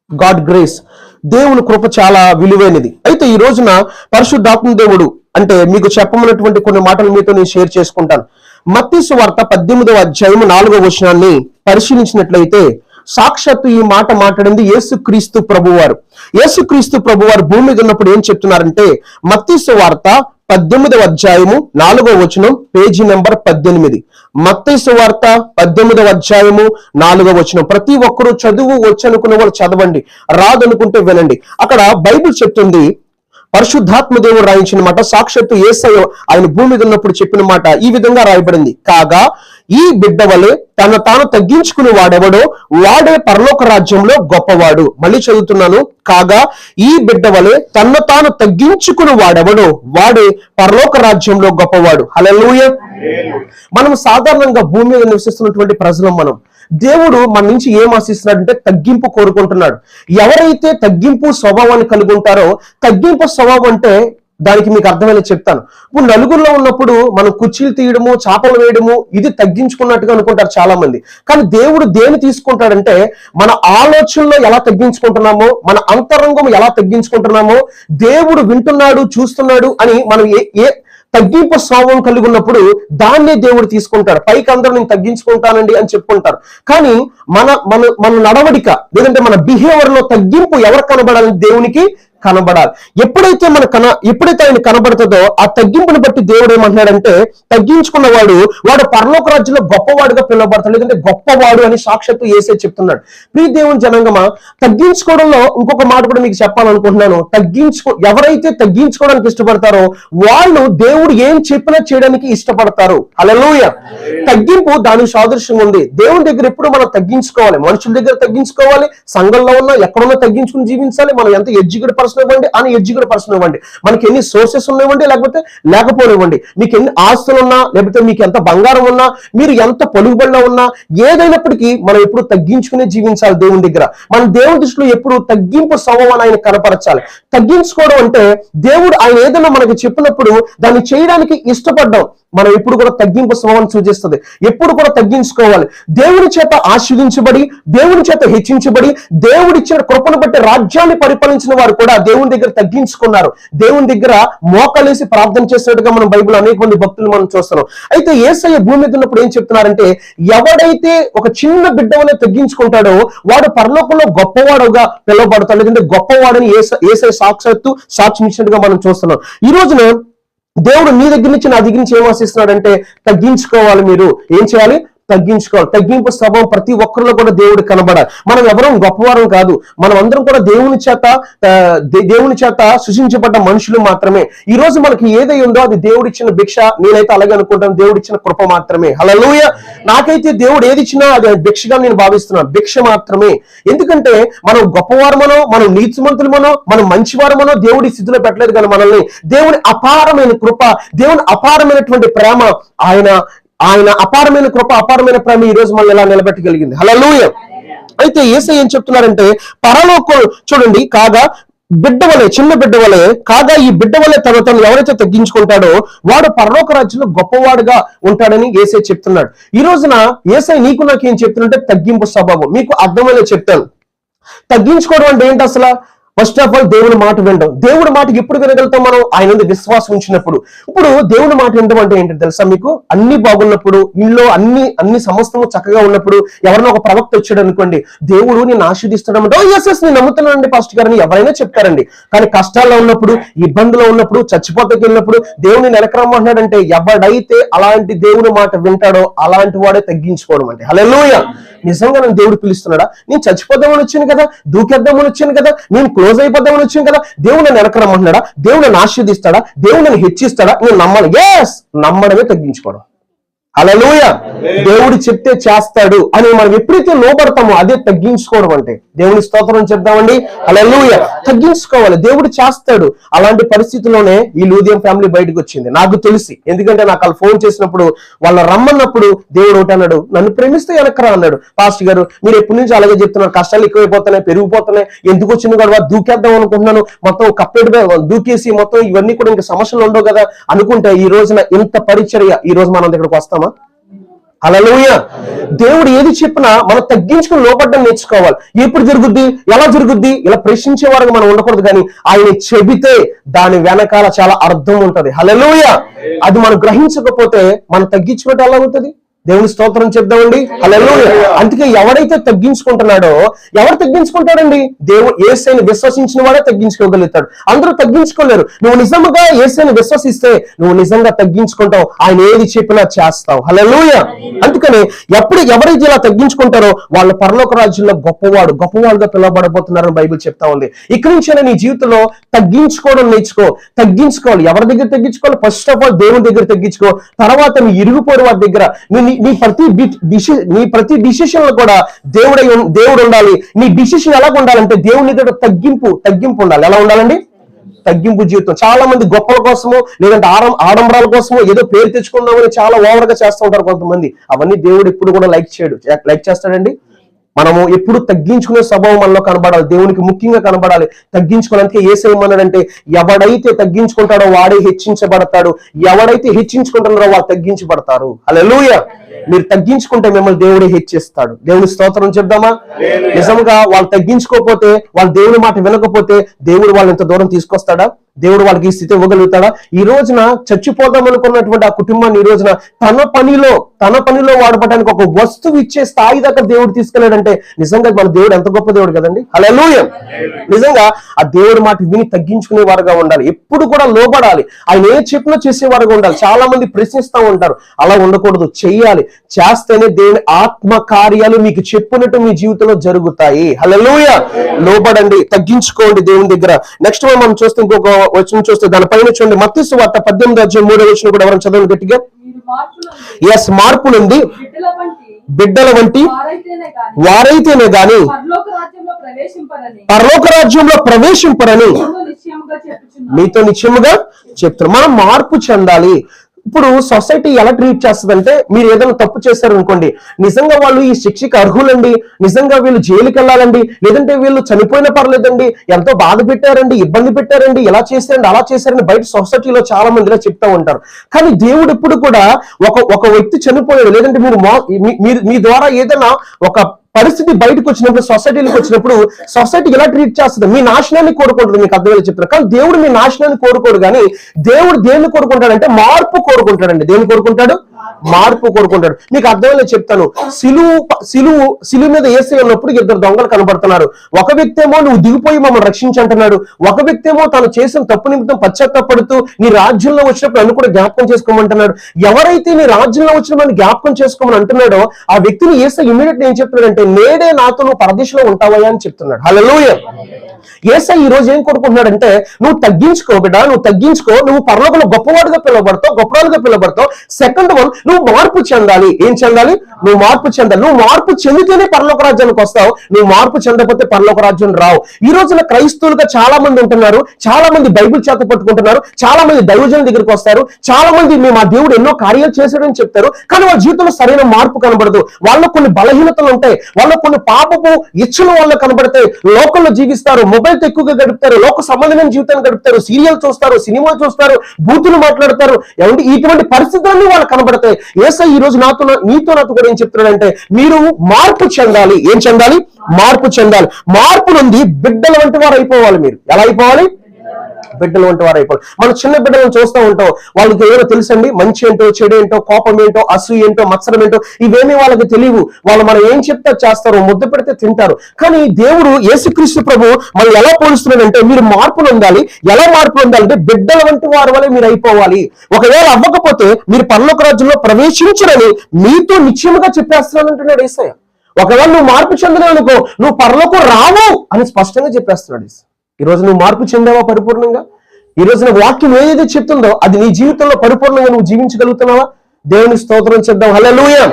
God grace, దేవుని కృప చాలా విలువైనది. అయితే ఈ రోజున పరిశుద్ధాత్మ దేవుడు అంటే మీకు చెప్పమన్నటువంటి కొన్ని మాటలు మీతో నేను షేర్ చేసుకుంటాను. మత్తయి సువార్త 18వ అధ్యాయం 4వ వచనాన్ని పరిశీలించినట్లయితే సాక్షాత్తు ఈ మాట మాట్లాడింది యేసుక్రీస్తు ప్రభువారు. యేసుక్రీస్తు ప్రభువారు భూమి మీద ఉన్నప్పుడు ఏం చెప్తున్నారంటే, మత్తయి సువార్త 18వ అధ్యాయము 4వ వచనం, పేజీ నెంబర్ 18. మత్తయి సువార్త 18వ అధ్యాయము 4వ వచనం. ప్రతి ఒక్కరూ చదువు వచ్చనుకున్న వాళ్ళు చదవండి, రాదనుకుంటే వినండి. అక్కడ బైబిల్ చెప్తుంది, పరిశుద్ధాత్మ దేవుడు రాయించిన మాట, సాక్షాత్తు యేసయ్య ఆయన భూమి మీద ఉన్నప్పుడు చెప్పిన మాట ఈ విధంగా రాయబడింది. కాగా ఈ బిడ్డ వలె తన తాను తగ్గించుకుని వాడెవడో వాడే పరలోక రాజ్యంలో గొప్పవాడు. మళ్ళీ చదువుతున్నాను, కాగా ఈ బిడ్డ వలె తన తాను తగ్గించుకుని వాడెవడో వాడే పరలోక రాజ్యంలో గొప్పవాడు. హల్లెలూయా. మనం సాధారణంగా భూమి మీద నివసిస్తున్నటువంటి ప్రజలం మనం. దేవుడు మన నుంచి ఏం ఆశిస్తున్నాడంటే తగ్గింపు కోరుకుంటున్నాడు. ఎవరైతే తగ్గింపు స్వభావాన్ని కలిగి ఉంటారో, తగ్గింపు స్వభావం అంటే దానికి మీకు అర్థమైనా చెప్తాను. ఇప్పుడు నలుగురిలో ఉన్నప్పుడు మనం కుర్చీలు తీయడము, చాపలు వేయడము ఇది తగ్గించుకున్నట్టుగా అనుకుంటారు చాలా మంది. కానీ దేవుడు దేని తీసుకుంటాడంటే, మన ఆలోచనలో ఎలా తగ్గించుకుంటున్నామో, మన అంతరంగం ఎలా తగ్గించుకుంటున్నామో దేవుడు వింటున్నాడు, చూస్తున్నాడు అని మనం ఏ తగ్గింపు స్వభావం కలిగి ఉన్నప్పుడు దాన్నే దేవుడు తీసుకుంటాడు. పైకి అందరూ నేను తగ్గించుకుంటానండి అని చెప్పుకుంటారు, కానీ మన మన మన నడవడిక లేదంటే మన బిహేవియర్ లో తగ్గింపు ఎవరు కనబడాలని దేవునికి కనబడాలి. ఎప్పుడైతే ఆయన కనబడుతుందో ఆ తగ్గింపుని బట్టి దేవుడు ఏమంటున్నాడంటే, తగ్గించుకున్నవాడు వాడు పరలోక రాజ్యంలో గొప్పవాడుగా పిలువబడతాడు, లేదంటే గొప్పవాడు అని సాక్షాత్తు యేసే చెప్తున్నాడు. ప్రియ దేవుని జనాంగమా, తగ్గించుకోవడంలో ఇంకొక మాట కూడా మీకు చెప్పాలనుకుంటున్నాను. ఎవరైతే తగ్గించుకోవడానికి ఇష్టపడతారో వాళ్ళు దేవుడు ఏం చెప్పినా చేయడానికి ఇష్టపడతారు. హల్లెలూయా. తగ్గింపు దానికి సాదృశ్యం ఉంది. దేవుని దగ్గర ఎప్పుడు మనం తగ్గించుకోవాలి, మనుషుల దగ్గర తగ్గించుకోవాలి, సంఘంలో ఉన్నా ఎక్కడున్నా తగ్గించుకుని జీవించాలి. మనం ఎంత ఎడ్యుకేటెడ్ పర్సన్ ఇవ్వండి అని ఎడ్యుకేటెడ్ పర్సన్ ఇవ్వండి, మనకి ఎన్ని సోర్సెస్ ఉన్నాయండి లేకపోనివ్వండి, మీకు ఎన్ని ఆస్తులు ఉన్నా లేకపోతే మీకు ఎంత బంగారం ఉన్నా, మీరు ఎంత పలుకుబడిలో ఉన్నా, ఏదైనప్పటికీ మనం ఎప్పుడు తగ్గించుకునే జీవించాలి దేవుని దగ్గర. మనం దేవుని దృష్టిలో ఎప్పుడు తగ్గింపు స్వభావాన్ని ఆయన కనపరచాలి. తగ్గించుకోవడం అంటే దేవుడు ఆయన ఏదైనా మనకి చెప్పినప్పుడు దాన్ని చేయడానికి ఇష్టపడ్డాం. మనం ఎప్పుడు కూడా తగ్గింపు స్వభావాన్ని సూచిస్తుంది. ఎప్పుడు కూడా తగ్గించుకోవాలి. దేవుని చేత ఆశీర్వదించబడి, దేవుని చేత హెచ్చించబడి, దేవుడిచ్చిన కృపను బట్టి రాజ్యాన్ని పరిపాలించిన వారు కూడా దేవుని దగ్గర తగ్గించుకున్నారు. దేవుని దగ్గర మోకలేసి ప్రార్థన చేసినట్టుగా మనం బైబిల్ అనేక మంది భక్తులు మనం చూస్తున్నాం. అయితే యేసయ్య భూమి మీద ఉన్నప్పుడు ఏం చెప్తున్నారంటే, ఎవడైతే ఒక చిన్న బిడ్డ వలె తగ్గించుకుంటాడో వాడు పరలోకంలో గొప్పవాడుగా పిలువబడతాడు, లేదంటే గొప్పవాడని యేసయ్య సాక్షాత్తు సాక్ష్యం ఇచ్చినట్టుగా మనం చూస్తున్నాం. ఈ రోజున దేవుడు నీ దగ్గర నుంచి నా దగ్గర నుంచి ఏం ఆశిస్తున్నాడంటే, తగ్గించుకోవాలి. మీరు ఏం చేయాలి? తగ్గించుకోవాలి. తగ్గింపు స్వభావం ప్రతి ఒక్కరిలో కూడా దేవుడు కనబడాలి. మనం ఎవరం గొప్పవారం కాదు, మనం అందరం కూడా దేవుని చేత సృష్టించబడ్డ మనుషులు మాత్రమే. ఈ రోజు మనకి ఏదై ఉందో అది దేవుడిచ్చిన భిక్ష. నేనైతే అలాగే అనుకుంటాను, దేవుడిచ్చిన కృప మాత్రమే. హల్లెలూయా. నాకైతే దేవుడు ఏది ఇచ్చినా అది భిక్షగా నేను భావిస్తున్నాను, భిక్ష మాత్రమే. ఎందుకంటే మనం గొప్పవారమనో, మనం నీతిమంతులమనో, మనం మంచివారమనో దేవుడి స్థితిలో పెట్టలేదు. కానీ మనల్ని దేవుని అపారమైన కృప, దేవుని అపారమైనటువంటి ప్రేమ, ఆయన అపారమైన కృప, అపారమైన ప్రేమ ఈ రోజు మనం ఎలా నిలబెట్టగలిగింది. హల్లెలూయా. అయితే యేసయ్య ఏం చెప్తున్నారంటే, పరలోకం చూడండి, కాగా బిడ్డ వలె, చిన్న బిడ్డ వలె, కాగా ఈ బిడ్డ వలె తను ఎవరైతే తగ్గించుకుంటాడో వాడు పరలోక రాజ్యంలో గొప్పవాడుగా ఉంటాడని యేసయ్య చెప్తున్నాడు. ఈ రోజున యేసయ్య నీకు నాకు ఏం చెప్తున్నంటే తగ్గింపు స్వభావం. మీకు అర్థమయ్యే చెప్తాను. తగ్గించుకోవడం అంటే ఏంటి అసలు? ఫస్ట్ ఆఫ్ ఆల్ దేవుని మాట వినడం. దేవుడి మాట ఎప్పుడు వినగలుగుతాం మనం? ఆయన విశ్వాసం ఉంచినప్పుడు. ఇప్పుడు దేవుని మాట వినడం అంటే ఏంటి తెలుసా మీకు? అన్ని బాగున్నప్పుడు, ఇంట్లో అన్ని సమస్తము చక్కగా ఉన్నప్పుడు, ఎవరైనా ఒక ప్రవక్త వచ్చాడు అనుకోండి, దేవుడు నేను ఆశీర్దిస్తాడు అంటే, ఎస్ నేను నమ్ముతున్నానండి పాస్టర్ గారిని ఎవరైనా చెప్తారండి. కానీ కష్టాల్లో ఉన్నప్పుడు, ఇబ్బందులో ఉన్నప్పుడు, చచ్చిపోతకి వెళ్ళినప్పుడు దేవుని నెలకరమ్మంటున్నాడంటే, ఎవడైతే అలాంటి దేవుని మాట వింటాడో అలాంటి వాడే తగ్గించుకోవడం అంటే. హల్లెలూయా. నిజంగా నన్ను దేవుడు పిలుస్తున్నాడా? నేను చచ్చిపోదామని వచ్చాను కదా, దూకేద్దామని వచ్చాను కదా, నేను క్లోజ్ అయిపోద్దామని వచ్చాను కదా, దేవుడు నన్ను వెనకరమ్మంటున్నాడా? దేవుడు నన్ను ఆశీర్దిస్తాడా? దేవుడు నన్ను హెచ్చిస్తాడా? నేను నమ్మాలి. నమ్మడమే తగ్గించుకోవడం. హల్లెలూయా. దేవుడు చెప్తే చేస్తాడు అని మనం ఎప్పుడైతే లోబడతామో అదే తగ్గించుకోవడం అంటే. దేవుని స్తోత్రం చెప్దామండి. హల్లెలూయా. తగ్గించుకోవాలి, దేవుడు చేస్తాడు. అలాంటి పరిస్థితిలోనే ఈ లూదియం ఫ్యామిలీ బయటకు వచ్చింది నాకు తెలిసి. ఎందుకంటే నాకు వాళ్ళు ఫోన్ చేసినప్పుడు, వాళ్ళ రమ్మన్నప్పుడు దేవుడు ఒకటి అన్నాడు, నన్ను ప్రేమిస్తే వెనకరా అన్నాడు. పాస్టర్ గారు మీరు ఎప్పటి నుంచి అలాగే చెప్తున్నారు, కష్టాలు ఎక్కువైపోతున్నాయి, పెరిగిపోతున్నాయి, ఎందుకు వచ్చింది గొడవ, దూకేద్దాం అనుకుంటున్నాను, మొత్తం కప్పేడు దూకేసి మొత్తం ఇవన్నీ కూడా ఇంకా సమస్యలు ఉండవు కదా అనుకుంటే, ఈ రోజున ఇంత పరిచర్య, ఈ రోజు మనం ఇక్కడికి వస్తామా? హల్లెలూయా. దేవుడు ఏది చెప్పినా మనం తగ్గించుకుని లోపడ్డం నేర్చుకోవాలి. ఎప్పుడు జరుగుద్ది, ఎలా జరుగుద్ది, ఇలా ప్రశ్నించే వారికి మనం ఉండకూడదు. కానీ ఆయన చెబితే దాని వెనకాల చాలా అర్థం ఉంటది. హల్లెలూయా. అది మనం గ్రహించకపోతే మనం తగ్గించుకుంటే ఎలా అవుతుంది? దేవుని స్తోత్రం చెప్దామండి. హల్లెలూయా. అందుకే ఎవడైతే తగ్గించుకుంటున్నాడో, ఎవరు తగ్గించుకుంటాడండి? దేవుడు యేసుని విశ్వసించిన వాడే తగ్గించుకోగలుగుతాడు. అందరూ తగ్గించుకోలేరు. నువ్వు నిజంగా యేసుని విశ్వసిస్తే నువ్వు నిజంగా తగ్గించుకుంటావు. ఆయన ఏది చెప్పినా చేస్తావు. హల్లెలూయా. అందుకని ఎవరైతే ఇలా తగ్గించుకుంటారో వాళ్ళు పరలోక రాజ్యంలో గొప్పవాడుగా పిలువబడబోతున్నారని బైబిల్ చెప్తా ఉంది. ఇక్కడి నుంచి నీ జీవితంలో తగ్గించుకోవడం నేర్చుకో. తగ్గించుకోవాలి. ఎవరి దగ్గర తగ్గించుకోవాలి? ఫస్ట్ ఆఫ్ ఆల్ దేవుని దగ్గర తగ్గించుకో. తర్వాత నీ ఇరుగుపోరు వారి దగ్గర, నీ ప్రతి డిసిషన్ లో కూడా దేవుడు ఉండాలి. నీ డిసిషన్ ఎలా ఉండాలంటే దేవుని దగ్గర తగ్గింపు ఉండాలి. ఎలా ఉండాలండి? తగ్గింపు జీవితం. చాలా మంది గొప్పల కోసమో లేదంటే ఆడంబరాల కోసమో ఏదో పేరు తెచ్చుకుందామని చాలా ఓవర్ గా చేస్తూ ఉంటారు కొంతమంది. అవన్నీ దేవుడు ఎప్పుడు కూడా లైక్ చేస్తాడండి. మనము ఎప్పుడు తగ్గించుకునే స్వభావం మనలో కనబడాలి. దేవునికి ముఖ్యంగా కనబడాలి. తగ్గించుకోవడానికి ఏమన్నాడంటే, ఎవడైతే తగ్గించుకుంటాడో వాడే హెచ్చించబడతాడు, ఎవడైతే హెచ్చించుకుంటున్నారో వాళ్ళు తగ్గించబడతారు. హల్లెలూయా. మీరు తగ్గించుకుంటే మిమ్మల్ని దేవుడే హెచ్చిస్తాడు. దేవుని స్తోత్రం చెప్దామా? నిజంగా వాళ్ళు తగ్గించుకోకపోతే, వాళ్ళు దేవుని మాట వినకపోతే దేవుడు వాళ్ళని ఎంత దూరం తీసుకొస్తాడా? దేవుడు వాళ్ళకి ఈ స్థితి ఇవ్వగలుగుతాడా? ఈ రోజున చచ్చిపోదాం అనుకున్నటువంటి ఆ కుటుంబాన్ని ఈ రోజున తన పనిలో వాడపడానికి ఒక వస్తువు ఇచ్చే స్థాయి దాకా దేవుడు తీసుకెళ్ళాడంటే నిజంగా మన దేవుడు ఎంత గొప్ప దేవుడు కదండి. హల్లెలూయా. నిజంగా ఆ దేవుడి మాట విని తగ్గించుకునే వారుగా ఉండాలి. ఎప్పుడు కూడా లోబడాలి. ఆయన ఏ చెప్పినా చేసేవారుగా ఉండాలి. చాలా మంది ప్రశ్నిస్తూ ఉంటారు. అలా ఉండకూడదు. చెయ్యాలి. చేస్తేనే దేవుని ఆత్మ కార్యాలు మీకు చెప్పినట్టు మీ జీవితంలో జరుగుతాయి. హల్లెలూయా. లోబడండి, తగ్గించుకోండి దేవుని దగ్గర. నెక్స్ట్ మనం చూస్తే ఇంకొక వచనం చూస్తే దానిపైన చూడండి. మత్తయి సువార్త 18:3 కూడా ఎవరైనా చదవండి గట్టిగా. మార్పు నుండి బిడ్డల వంటి వారైతేనే గాని పరలోక రాజ్యంలో ప్రవేశింపరని మీతో నిశ్చయముగా చెప్తున్నారు. మనం మార్పు చెందాలి. ఇప్పుడు సొసైటీ ఎలా ట్రీట్ చేస్తుందంటే, మీరు ఏదైనా తప్పు చేశారనుకోండి, నిజంగా వాళ్ళు ఈ శిక్షకి అర్హులండి, నిజంగా వీళ్ళు జైలుకి వెళ్ళాలండి, లేదంటే వీళ్ళు చనిపోయినా పర్లేదండి, ఎంతో బాధ పెట్టారండి, ఇబ్బంది పెట్టారండి, ఎలా చేశారండి, అలా చేశారండి, బయట సొసైటీలో చాలా మంది ఇలా చెప్తా ఉంటారు. కానీ దేవుడు ఎప్పుడు కూడా ఒక వ్యక్తి చనిపోయాడు, లేదంటే మీరు మీ ద్వారా ఏదైనా ఒక పరిస్థితి బయటకు వచ్చినప్పుడు, సొసైటీలోకి వచ్చినప్పుడు సొసైటీ ఎలా ట్రీట్ చేస్తుంది? మీ నాశనాన్ని కోరుకుంటుంది. మీకు అర్థమయ్యే చెప్తున్నారు. కానీ దేవుడు మీ నాశనాన్ని కోరుకోడు. కానీ దేవుడు దేన్ని కోరుకుంటాడంటే మార్పు కోరుకుంటాడండి. దేన్ని కోరుకుంటాడు? మార్పు కోరుకుంటాడు. మీకు అర్థమయ్యే చెప్తాను. సిలువు మీద యేసయ్య ఉన్నప్పుడు ఇద్దరు దొంగలు కనబడుతున్నారు. ఒక వ్యక్తి ఏమో నువ్వు దిగిపోయి మమ్మల్ని రక్షించంటున్నాడు, ఒక వ్యక్తి ఏమో తను చేసిన తప్పు నిమిత్తం పశ్చాత్తాపడుతూ నీ రాజ్యంలో వచ్చినప్పుడు నన్ను కూడా జ్ఞాపకం చేసుకోమంటున్నాడు. ఎవరైతే నీ రాజ్యంలో వచ్చిన జ్ఞాపకం చేసుకోమని అంటున్నాడో ఆ వ్యక్తిని యేసయ్య ఇమ్మీడియట్ ఏం చెప్తున్నాడంటే, నేడే నాతో నువ్వు పరదేశంలో ఉంటావయ్యా అని చెప్తున్నాడు. హల్లెలూయా. యేసయ్య ఈ రోజు ఏం కోరుకుంటున్నాడంటే, నువ్వు తగ్గించుకో బిడ్డ, నువ్వు తగ్గించుకో, నువ్వు పరలోకంలో గొప్పవాడుగా పిలువబడతావు. సెకండ్ వన్, నువ్వు మార్పు చెందాలి. ఏం చెందాలి? నువ్వు మార్పు చెందాలి. నువ్వు మార్పు చెందితేనే పరలోక రాజ్యానికి వస్తావు. నువ్వు మార్పు చెందకపోతే పరలోక రాజ్యం రావు. ఈ రోజున క్రైస్తవులుగా చాలా మంది ఉంటున్నారు. చాలా మంది బైబిల్ చేత పట్టుకుంటున్నారు. చాలా మంది దైవజనుల దగ్గరికి వస్తారు. చాలా మంది మా దేవుడు ఎన్నో కార్యాలు చేశాడని చెప్తారు. కానీ వాళ్ళ జీవితంలో సరైన మార్పు కనబడదు. వాళ్ళకు కొన్ని బలహీనతలు ఉంటాయి. వాళ్ళకు కొన్ని పాపపు ఇచ్చలు వాళ్ళు కనబడతాయి. లోకంలో జీవిస్తారు, మొబైల్ ఎక్కువగా గడుపుతారు, లోక సంబంధమైన జీవితాన్ని గడుపుతారు, సీరియల్ చూస్తారు, సినిమా చూస్తారు, బూతులు మాట్లాడతారు. ఏమంటే ఇటువంటి పరిస్థితులన్నీ వాళ్ళు కనబడతాయి. యేసయ్య ఈ రోజు నీతో నాతో కూడా ఏం చెప్తున్నాడంటే, మీరు మార్పు చెందాలి. ఏం చెందాలి? మార్పు చెందాలి. మార్పు నుండి బిడ్డల వంటి వారు అయిపోవాలి. మీరు ఎలా అయిపోవాలి? బిడ్డలు వంటి వారు అయిపోవాలి. మనం చిన్న బిడ్డలను చూస్తూ ఉంటాం. వాళ్ళకి ఏదో తెలుసండి, మంచి ఏంటో, చెడు ఏంటో, కోపం ఏంటో, అసూయ ఏంటో, మత్సరం ఏంటో, ఇవేమీ వాళ్ళకి తెలియవు. వాళ్ళు మనం ఏం చెప్తే చేస్తారు, ముద్ద పెడితే తింటారు. కానీ దేవుడు యేసుక్రీస్తు ప్రభు మనం ఎలా పోలుస్తున్నాడంటే, మీరు మార్పు పొందాలి. ఎలా మార్పు పొందాలంటే బిడ్డల వంటి వారి వల్ల మీరు అయిపోవాలి. ఒకవేళ అవ్వకపోతే మీరు పరలోక రాజ్యంలో ప్రవేశించరని మీతో నిశ్చయముగా చెప్పేస్తున్నాను అంటున్నాడు యేసయ్య. ఒకవేళ నువ్వు మార్పు చెందలేవనుకో, నువ్వు పరలోకం రావు అని స్పష్టంగా చెప్పేస్తున్నాడు. ఈ రోజు నువ్వు మార్పు చెందావా పరిపూర్ణంగా? ఈ రోజున వాక్యం ఏదైతే చెప్తుందో అది నీ జీవితంలో పరిపూర్ణంగా నువ్వు జీవించగలుగుతున్నావా? దేవుని స్తోత్రం చేద్దాం. హల్లెలూయా.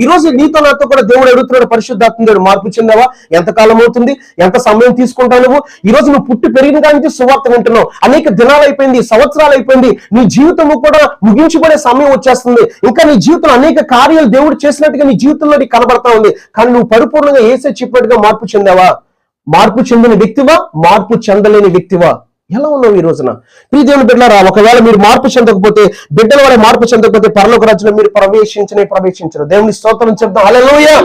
ఈ రోజు నీతో నాతో కూడా దేవుడు అడుగుతున్నాడు, పరిశుద్ధాత్మ దేవుడు, మార్పు చెందావా? ఎంతకాలం అవుతుంది? ఎంత సమయం తీసుకుంటావు నువ్వు? ఈ రోజు నువ్వు పుట్టి పెరిగిన దానికి సువార్త వింటున్నావు. అనేక దినాలు అయిపోయింది, సంవత్సరాలు అయిపోయింది, నీ జీవితం కూడా ముగించుకునే సమయం వచ్చేస్తుంది. ఇంకా నీ జీవితంలో అనేక కార్యాలు దేవుడు చేసినట్టుగా నీ జీవితంలో నీకు కనబడతా ఉంది. కానీ నువ్వు పరిపూర్ణంగా యేసయ్య చెప్పినట్టుగా మార్పు చెందావా? మార్పు చెందిన వ్యక్తివా? మార్పు చెందలేని వ్యక్తివా? ఎలా ఉన్నావు ఈ రోజున? ప్రియ దేవుని బిడ్డలారా, ఒకవేళ మీరు మార్పు చెందకపోతే, బిడ్డల వల్ల మార్పు చెందకపోతే పరలోక రాజ్యంలో మీరు ప్రవేశించరు. దేవుని స్తోత్రం చెప్తాం. హల్లెలూయా.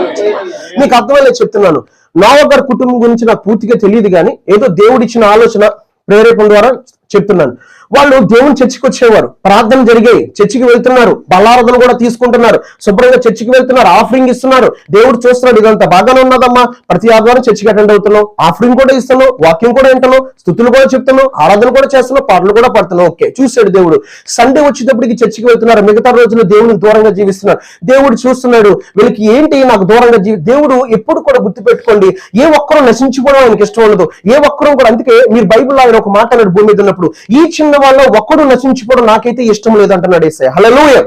మీకు అర్థమయ్యే చెప్తున్నాను. నోవహు గారి కుటుంబం గురించి నాకు పూర్తిగా తెలియదు, కానీ ఏదో దేవుడిచ్చిన ఆలోచన ప్రేరేపణ ద్వారా చెప్తున్నాను. వాళ్ళు దేవుని చర్చికి వచ్చేవారు, ప్రార్థన జరిగాయి, చర్చికి వెళ్తున్నారు, బల్లారాధన కూడా తీసుకుంటున్నారు, శుభ్రంగా చర్చికి వెళ్తున్నారు, ఆఫరింగ్ ఇస్తున్నారు. దేవుడు చూస్తున్నాడు, ఇదంతా బాగానే ఉన్నదమ్మా, ప్రతి ఆదివారం చర్చికి అటెండ్ అవుతున్నావు, ఆఫరింగ్ కూడా ఇస్తున్నావు, వాక్యం కూడా వింటున్నావు, స్తుతులు కూడా చెప్తున్నావు, ఆరాధన కూడా చేస్తున్నావు, పాటలు కూడా పడుతున్నావు. ఓకే, చూశాడు దేవుడు. సండే వచ్చేటప్పటికి చర్చికి వెళ్తున్నారు, మిగతా రోజులు దేవుని దూరంగా జీవిస్తున్నారు. దేవుడు చూస్తున్నాడు, వీళ్ళకి ఏంటి నాకు దూరంగా దేవుడు ఎప్పుడు కూడా గుర్తుపెట్టుకోండి, ఏ ఒక్కరూ నశించుకోవడం ఆయనకి ఇష్టం ఉండదు. ఏ ఒక్కరూ కూడా, అందుకే మీరు బైబిల్లో ఆయన ఒక మాట అన్నాడు, భూమి మీద ఉన్నప్పుడు, ఈ చిన్న వాళ్ళలో ఒక్కడు నశించుకోవడం నాకైతే ఇష్టం లేదంటున్నాడు యేసయ్య. హల్లెలూయా.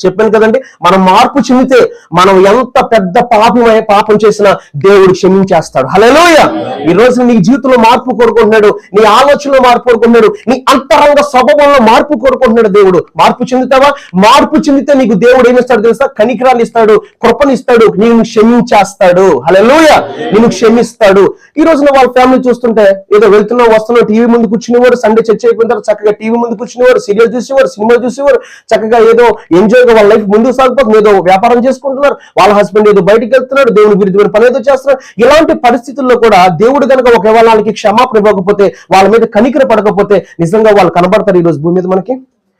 చెప్పాను కదండి, మనం మార్పు చెందితే మనం ఎంత పెద్ద పాపం చేసినా దేవుడు క్షమించేస్తాడు. హల్లెలూయా. ఈ రోజు నీ జీవితంలో మార్పు కోరుకుంటున్నాడు, నీ ఆలోచనలో మార్పు కోరుకుంటున్నాడు, నీ అంతరంగ స్వభావంలో మార్పు కోరుకుంటున్నాడు దేవుడు. మార్పు చెందుతావా? మార్పు చెందితే నీకు దేవుడు ఏమిస్తాడు తెలుసా? కనికరాలు ఇస్తాడు, కృపనిస్తాడు, నేను క్షమించేస్తాడు. హల్లెలూయా. నేను క్షమిస్తాడు. ఈ రోజున వాళ్ళ ఫ్యామిలీ చూస్తుంటే ఏదో వెళ్తున్నావు వస్తున్నావు, టీవీ ముందు కూర్చునేవారు, సండే చర్చ అయిపోయిన తర్వాత చక్కగా టీవీ ముందు కూర్చునేవారు, సీరియల్ చూసేవారు, సినిమా చూసేవారు, చక్కగా ఏదో ఎంజాయ్గా వాళ్ళ లైఫ్ ముందుకు సాగిపోతుంది, ఏదో వ్యాపారం చేసుకుంటున్నారు, వాళ్ళ హస్బెండ్ ఏదో బయటికి వెళ్తున్నాడు, దేవుని విరుద్ధమైన పని ఏదో చేస్తున్నారు. ఇలాంటి పరిస్థితుల్లో కూడా దేవుడు కనుక ఒకవేళ వాళ్ళకి క్షమాపణ ఇవ్వకపోతే, వాళ్ళ మీద కనికర పడకపోతే నిజంగా వాళ్ళు కనబడతారు ఈ రోజు భూమి మీద మనకి.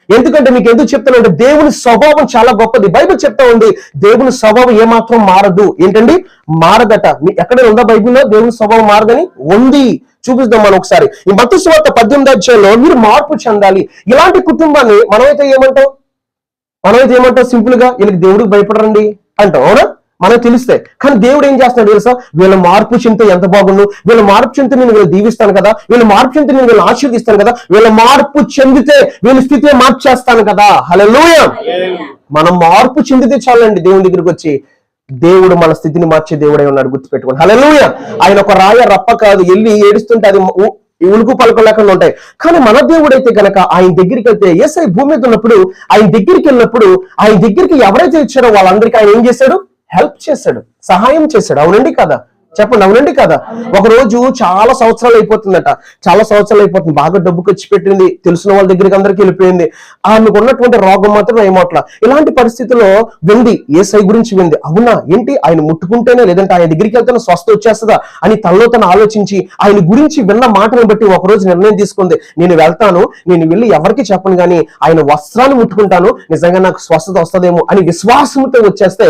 ఎందుకంటే మీకు ఎందుకు చెప్తానంటే, దేవుని స్వభావం చాలా గొప్పది. బైబిల్ చెప్తా ఉంది, దేవుని స్వభావం ఏమాత్రం మారదు. ఏంటండి? మారదట. ఎక్కడైనా ఉందా బైబిల్లో దేవుని స్వభావం మారదని? ఉంది. చూపిద్దాం మనం ఒకసారి. ఈ మత్తయి సువార్త 18వ అధ్యాయంలో మీరు మార్పు చెందాలి. ఇలాంటి కుటుంబాన్ని మనమైతే ఏమంటాం సింపుల్ గా, వీళ్ళకి దేవుడికి భయపడరండి అంటాం, అవునా? మనకు తెలిస్తే. కానీ దేవుడు ఏం చేస్తున్నాడు తెలుసా? వీళ్ళ మార్పు చెందితే ఎంత బాగుండు, వీళ్ళ మార్పు చెందితే నేను వీళ్ళు దీవిస్తాను కదా, వీళ్ళ మార్పు చెందితే నేను వీళ్ళు ఆశీర్దిస్తాను కదా, వీళ్ళ మార్పు చెందితే వీళ్ళ స్థితిని మార్చేస్తాను కదా. హల్లెలూయా. మనం మార్పు చెందితే చాలండి దేవుని దగ్గరికి వచ్చి. దేవుడు మన స్థితిని మార్చే దేవుడై ఉన్నాడు, గుర్తుపెట్టుకోండి. హల్లెలూయా. ఆయన ఒక రాయ రప్ప కాదు, వెళ్ళి ఏడుస్తుంటే అది ఉలుకు పలుకు లేకుండా ఉంటాయి. కానీ మన దేవుడైతే గనక ఆయన దగ్గరికి వెళ్తే, యేసయ్య భూమి మీద ఉన్నప్పుడు ఆయన దగ్గరికి వెళ్ళినప్పుడు, ఆయన దగ్గరికి ఎవరైతే ఇచ్చారో వాళ్ళందరికీ ఆయన ఏం చేశాడు? హెల్ప్ చేశాడు, సహాయం చేశాడు. అవునండి కదా? చెప్పండి, అవునండి కదా? ఒక రోజు చాలా సంవత్సరాలు అయిపోతుందట, బాగా డబ్బు ఖర్చు పెట్టింది, తెలిసిన వాళ్ళ దగ్గరికి అందరికి వెళ్ళిపోయింది, ఆమెకు ఉన్నటువంటి రోగం మాత్రం ఏమోట్లా. ఇలాంటి పరిస్థితుల్లో వింది, యేసయ్య గురించి వింది. అవునా, ఏంటి ఆయన ముట్టుకుంటేనే, లేదంటే ఆయన దగ్గరికి వెళ్తేనే స్వస్థ వచ్చేస్తుందా అని తనలో తను ఆలోచించి ఆయన గురించి విన్న మాటను బట్టి ఒకరోజు నిర్ణయం తీసుకుంది, నేను వెళ్తాను, నేను వెళ్ళి ఎవరికి చెప్పను కానీ ఆయన వస్త్రాన్ని ముట్టుకుంటాను, నిజంగా నాకు స్వస్థత వస్తుందేమో అని విశ్వాసంతో వచ్చేస్తే,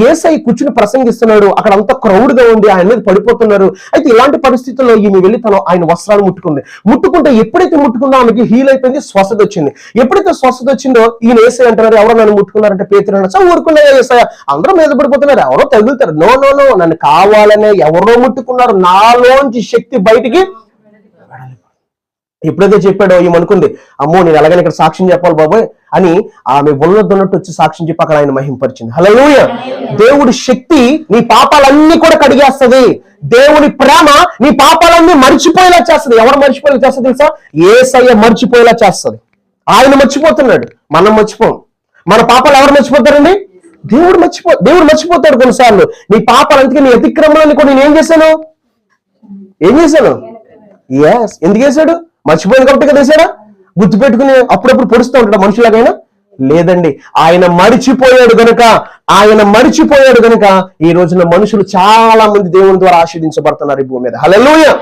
యేసయ్య కూర్చుని ప్రసంగిస్తున్నాడు, అక్కడ అంత క్రౌడ్ గా ఉంది, ఆయన మీద పడిపోతున్నారు. అయితే ఇలాంటి పరిస్థితుల్లో ఈమె వెళ్ళి తను ఆయన వస్త్రాలు ముట్టుకుంటే ఎప్పుడైతే ముట్టుకుందో ఆమెకి హీల్ అయిపోయింది, స్వస్థత వచ్చింది. ఎప్పుడైతే స్వస్థత వచ్చిందో ఈయన యేసయ్య అంటున్నారు, ఎవరో నన్ను ముట్టుకున్నారంటే పేతురు అన్నాడు, ఊరుకున్నాయా యేసయ్య, అందరూ మీద పడిపోతున్నారు, ఎవరో తగులుతారు. నో, నన్ను కావాలనే ఎవరో ముట్టుకున్నారు, నాలోంచి శక్తి బయటికి. ఎప్పుడైతే చెప్పాడో ఏమనుకుంది, అమ్మో నేను ఎలాగైనా ఇక్కడ సాక్ష్యం చెప్పాలి బాబోయ్ అని ఆమె ఉన్నట్టు వచ్చి సాక్ష్యం చెప్పి అక్కడ ఆయన మహింపరిచింది. హల్లెలూయా. దేవుడి శక్తి నీ పాపాలన్నీ కూడా కడిగేస్తుంది. దేవుని ప్రేమ నీ పాపాలన్నీ మర్చిపోయేలా చేస్తుంది. ఎవరు మర్చిపోయేలా చేస్తుంది తెలుసా? యేసయ్య మర్చిపోయేలా చేస్తుంది. ఆయన మర్చిపోతున్నాడు, మనం మర్చిపోం. మన పాపాలు ఎవరు మర్చిపోతారండి? దేవుడు మర్చిపోతాడు కొన్నిసార్లు నీ పాపాలు. అందుకే నీ అతిక్రమణాన్ని కూడా నేను ఏం చేశాను? ఎందుకు వేశాడు? మర్చిపోయింది కాబట్టి కదా వేశాడా? గుర్తుపెట్టుకుని అప్పుడప్పుడు పొడుస్తూ ఉంటాడు మనుషులాగైనా? లేదండి, ఆయన మరిచిపోయాడు గనుక ఈ రోజున మనుషులు చాలా మంది దేవుని ద్వారా ఆశీర్దించబడుతున్నారు ఈ భూమి మీద. హల్లెలూయా.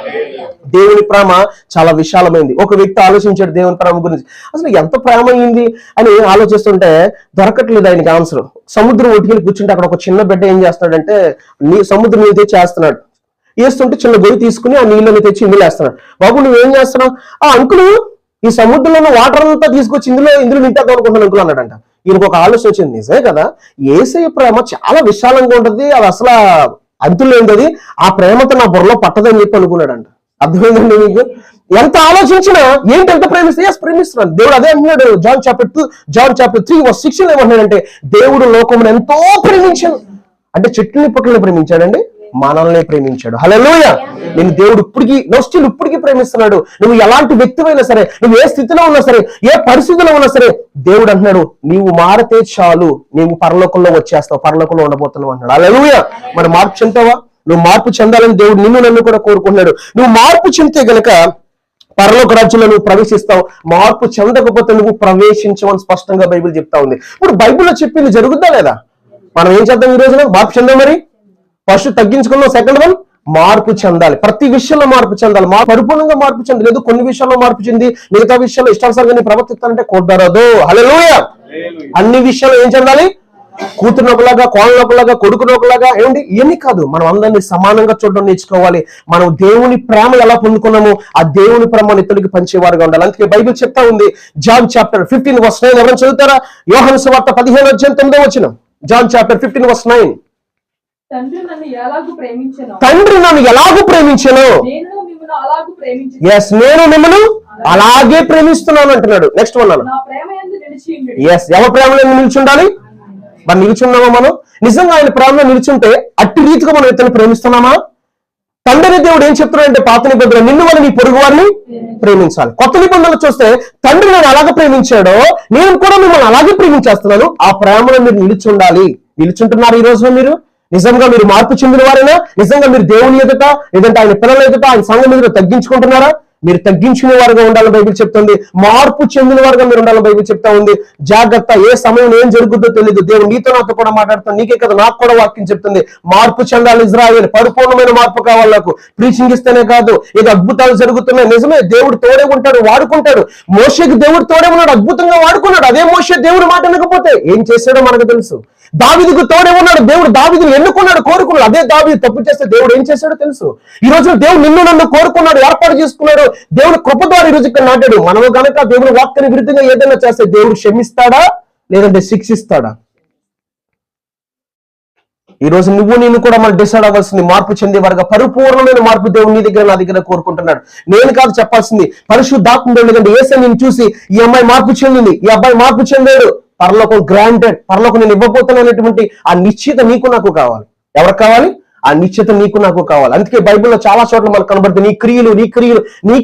దేవుని ప్రేమ చాలా విశాలమైంది. ఒక వ్యక్తి ఆలోచించాడు దేవుని ప్రేమ గురించి, అసలు ఎంత ప్రేమ అయింది అని ఆలోచిస్తుంటే దొరకట్లేదు ఆయనకి ఆన్సర్. సముద్రం ఒడ్డుకెళ్ళి కూర్చుంటే అక్కడ ఒక చిన్న బిడ్డ ఏం చేస్తాడంటే, సముద్రం నీళ్ళు తెచ్చి వేస్తుంటే చిన్న గొయ్యి తీసుకుని ఆ నీళ్ళని తెచ్చి ఇందులో వేస్తున్నాడు. బాబు నువ్వేం చేస్తున్నావు? ఆ అంకులు ఈ సముద్రంలో వాటర్ అంతా తీసుకొచ్చి ఇందులో నింపేద్దాం అనుకుంటున్నాను అంకులు అన్నాడంట. ఈయనకు ఒక ఆలోచన వచ్చింది, నిజమే కదా, యేసయ్య ప్రేమ చాలా విశాలంగా ఉంటది, అది అసలు అంతులేంటది, ఆ ప్రేమతో నా బుర్రలో పట్టదని చెప్పి అనుకున్నాడంట. అర్థమైందండి మీకు? ఎంత ఆలోచించినా ఏంటి, ఎంత ప్రేమిస్తున్నాడు దేవుడు. అదే అంటున్నాడు జాన్ చాప్టర్ 3:16 ఏమంటున్నాడంటే, దేవుడు లోకమును ఎంతో ప్రేమించాడు. అంటే చెట్టుని పుట్టని ప్రేమించాడండి, మనల్ని ప్రేమించాడు. హల్లెలూయా. నేను దేవుడు ఇప్పటికీ ప్రేమిస్తున్నాడు. నువ్వు ఎలాంటి వ్యక్తివైనా సరే, నువ్వు ఏ స్థితిలో ఉన్నా సరే, ఏ పరిస్థితిలో ఉన్నా సరే, దేవుడు అంటున్నాడు నీవు మారితే చాలు, నీవు పరలోకంలో వచ్చేస్తావు, పరలోకంలో ఉండబోతున్నావు అంటున్నాడు. హల్లెలూయా. మరి మార్పు చెందావా? నువ్వు మార్పు చెందాలని దేవుడు నన్ను కూడా కోరుకుంటున్నాడు. నువ్వు మార్పు చెందితే గనక పరలోక రాజ్యంలో నువ్వు ప్రవేశిస్తావు. మార్పు చెందకపోతే నువ్వు ప్రవేశించవని స్పష్టంగా బైబిల్ చెప్తా ఉంది. ఇప్పుడు బైబిల్లో చెప్పింది జరుగుద్దా లేదా? మనం ఏం చేద్దాం ఈ రోజున? మార్పు చెందాం. మరి ఫస్ట్ తగ్గించుకున్నాం, సెకండ్ వన్ మార్పు చెందాలి. ప్రతి విషయంలో మార్పు చెందాలి. పరిపూర్ణంగా మార్పు చెందలేదు, కొన్ని విషయాల్లో మార్పు చెంది మిగతా విషయాల్లో ఇష్టానుసారంగా ప్రవర్తిస్తానంటే కుదరదు. హల్లెలూయా. అన్ని విషయాలు ఏం చెందాలి? కూతురునొకలాగా, కోళ్ళనొకలాగా, కొడుకునొకలాగా, ఏమండి ఇవన్నీ కాదు. మనం అందరినీ సమానంగా చూడడం నేర్చుకోవాలి. మనం దేవుని ప్రేమ ఎలా పొందుకున్నామో ఆ దేవుని ప్రేమ ఇతరులకి పంచేవారుగా ఉండాలి. అందుకే బైబిల్ చెప్తా ఉంది, జాన్ చాప్టర్ 15 verse 9. ఎవరైనా చదువుతారా? యోహాను సువార్త 15:9. John chapter 15 verse 9. తండ్రి నన్ను ఎలాగూ ప్రేమించెను, నేను మిమ్మల్ని అలాగే ప్రేమిస్తున్నాను అంటున్నాడు. నెక్స్ట్ వన్ ఎవరి ప్రేమలో నిలిచి ఉండాలి? మరి నిలిచున్నామా మనం? నిజంగా ఆయన ప్రేమలో నిలిచుంటే అట్టి రీతిగా మనం ఇతన్ని ప్రేమిస్తున్నామా? తండ్రి దేవుడు ఏం చెప్తున్నాడంటే పాత నిబంధనలో నిన్ను వల్ల నీ పొరుగు వారిని ప్రేమించాలి. కొత్త నిబంధనలు చూస్తే తండ్రి నేను అలాగే ప్రేమించాడో నేను కూడా మిమ్మల్ని అలాగే ప్రేమించేస్తున్నాను. ఆ ప్రేమలో మీరు నిలిచి ఉండాలి. నిలుచుంటున్నారు ఈ రోజున? మీరు నిజంగా మీరు మార్పు చెందిన వారైనా? నిజంగా మీరు దేవుని ఎదుట, లేదంటే ఆయన పిల్లల ఎదుట, ఆయన సంఘం ఎదుట తగ్గించుకుంటున్నారా? మీరు తగ్గించుకునే వారుగా ఉండాలని బైబిల్ చెప్తుంది. మార్పు చెందిన వారుగా మీరు ఉండాలని బైబిల్ చెప్తా ఉంది. జాగ్రత్త, ఏ సమయం ఏం జరుగుతుందో తెలియదు. దేవుడు నీతో నాతో కూడా మాట్లాడుతాను. నీకే కదా, నాకు కూడా వాక్యం చెప్తుంది. మార్పు చెందాలి ఇజ్రాయేల్. పరిపూర్ణమైన మార్పు కావాలి నాకు. ప్రీచింగ్ ఇస్తేనే కాదు, ఇది అద్భుతాలు జరుగుతున్నాయి. నిజమే, దేవుడు తోడే ఉంటాడు, వాడుకుంటాడు. మోషేకి దేవుడు తోడే ఉన్నాడు, అద్భుతంగా వాడుకున్నాడు. అదే మోషే దేవుడు మాట వినకపోతే ఏం చేశాడో మనకు తెలుసు. దావీదుకు తోడే ఉన్నాడు, దేవుడు దావీదుని ఎన్నుకున్నాడు, కోరుకున్నాడు. అదే దావీదు తప్పు చేస్తే దేవుడు ఏం చేశాడో తెలుసు. ఈ రోజు దేవుడు నిన్ను నన్ను కోరుకున్నాడు, ఏర్పాటు చేసుకున్నాడు. దేవుడు కృప ద్వారా ఈ రోజు ఇక్కడ నాటాడు. మనము గనక దేవుని వాక్యానికి విరుద్ధంగా ఏదైనా చేస్తే దేవుడు క్షమిస్తాడా లేదంటే శిక్షిస్తాడా? ఈ రోజు నువ్వు నేను కూడా మనం డిసైడ్ అవ్వాల్సింది. మార్పు చెందే వారుగా, పరిపూర్ణమైన మార్పు దేవుడు నీ దగ్గర నా దగ్గర కోరుకుంటున్నాడు. నేను కాదు చెప్పాల్సింది, పరిశుద్ధాత్మ దేవుడు. లేదంటే యేసు నేను చూసి ఈ అమ్మాయి మార్పు చెందింది, ఈ అబ్బాయి మార్పు చెందాడు, పరలోకం గ్రాంటెడ్, పరలోకం నేను ఇవ్వబోతున్నటువంటి ఆ నిశ్చిత నీకు నాకు కావాలి. ఎవరికి కావాలి? ఆ నిశ్చిత నీకు నాకు కావాలి. అందుకే బైబిల్లో చాలా చోట్ల మనకు కనబడుతుంది, నీ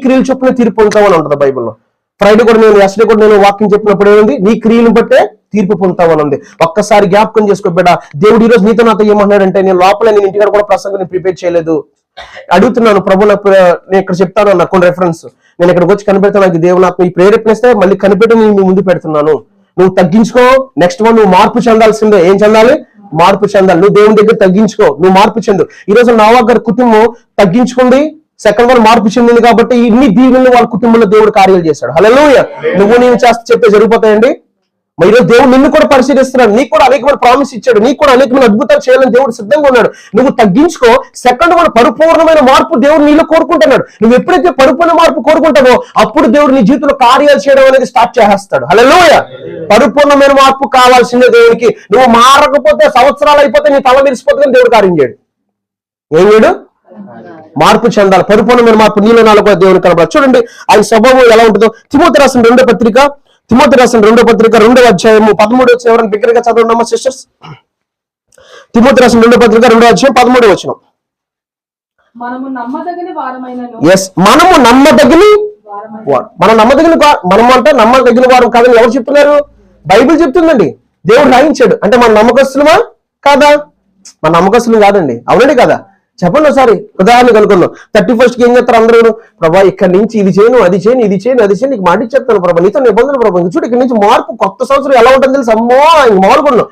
క్రియలు చొప్పున తీర్పు పొందుతామని ఉంటుంది బైబిల్లో. ఫ్రైడే కూడా ఎస్డే కూడా నేను వాక్యం చెప్పినప్పుడు ఏముంది? నీ క్రియలను బట్టే తీర్పు పొందుతామని ఉంది. ఒక్కసారి జ్ఞాపకం చేసుకో బిడ్డ. దేవుడు ఈ రోజు నీతో నాతో ఏమన్నాడంటే, నేను లోపల నేను ఇంటికాడ కూడా ప్రసంగం ప్రిపేర్ చేయలేదు. అడుగుతున్నాను ప్రభు, నేను ఇక్కడ చెప్తాను నాకు కొన్ని రెఫరెన్స్. నేను ఇక్కడికి వచ్చి కనిపెడతాను, నాకు దేవుడు నాకు ఈ ప్రేరేపణిస్తే మళ్ళీ కనిపెట్టి నేను మీ ముందు పెడుతున్నాను. నువ్వు తగ్గించుకో. నెక్స్ట్ వన్, నువ్వు మార్పు చెందాల్సిందే. ఏం చెందాలి? మార్పు చెందాలి. నువ్వు దేవుని దగ్గర తగ్గించుకో, నువ్వు మార్పు చెందు. ఈ రోజు నోవహు గారి కుటుంబం తగ్గించుకుంది, సెకండ్ వన్ మార్పు చెందింది కాబట్టి ఇన్ని దీవెనలు వాళ్ళ కుటుంబంలో దేవుడు కార్యాలు చేశాడు. హల్లెలూయా. నువ్వు నేను చెప్తే జరిగిపోతాయండి? మరి ఈరోజు దేవుడు నిన్ను కూడా పరిశీలిస్తున్నాడు. నీకు కూడా అనేకమైన ప్రామిస్ ఇచ్చాడు, నీకు కూడా అనేకమైన అద్భుతాలు చేయాలని దేవుడు సిద్ధంగా ఉన్నాడు. నువ్వు తగ్గించుకో. సెకండ్ వన్, పరిపూర్ణమైన మార్పు దేవుడు నీలో కోరుకుంటున్నాడు. నువ్వు ఎప్పుడైతే పరిపూర్ణ మార్పు కోరుకుంటావో అప్పుడు దేవుడు నీ జీవితంలో కార్యాలు చేయడం అనేది స్టార్ట్ చేస్తాడు. హల్లెలూయా. పరిపూర్ణమైన మార్పు కావాల్సిందే దేవునికి. నువ్వు మారకపోతే సంవత్సరాలు అయిపోతే నీ తల మెరిసిపోతుందని దేవుడు కార్యం చేయడు. ఏం చేయడు? మార్పు చెందాలి. పరిపూర్ణమైన మార్పు నీలో నాలో కూడా దేవుని కనబడాలి. చూడండి ఆయన స్వభావం ఎలా ఉంటుందో. తిమోతి రాసిన రెండో పత్రిక 2వ అధ్యాయము 13 వచనం. ఎవరైనా బిగ్గరగా చదవండి సిస్టర్స్. తిమోతి రాసిన 2వ పత్రిక 2వ అధ్యాయం 13 వచనం. మనము నమ్మదగిన వారం కాదని ఎవరు చెప్తున్నారు? బైబిల్ చెప్తుందండి. దేవుడు రాయించాడు. అంటే మన నమ్మకస్తులమా కాదా? మన నమ్మకస్తులు కాదండి. అవునండి కదా? చెప్పండి ఒకసారి. ఉదాహరణ కనుక్కున్నాం. 31st ఏం చేస్తారు అందరూ? ప్రభా ఇక్కడి నుంచి ఇది చేయను, అది చేయను, ఇది చేయను, అది చేయను, నీకు మాట చెప్తాను ప్రభా, నీతో నిబంధనలు ప్రభా. చూడు ఇక్కడి నుంచి మార్పు, కొత్త సంవత్సరం ఎలా ఉంటుంది తెలుసు? అమ్మో మామూలుకున్నాం.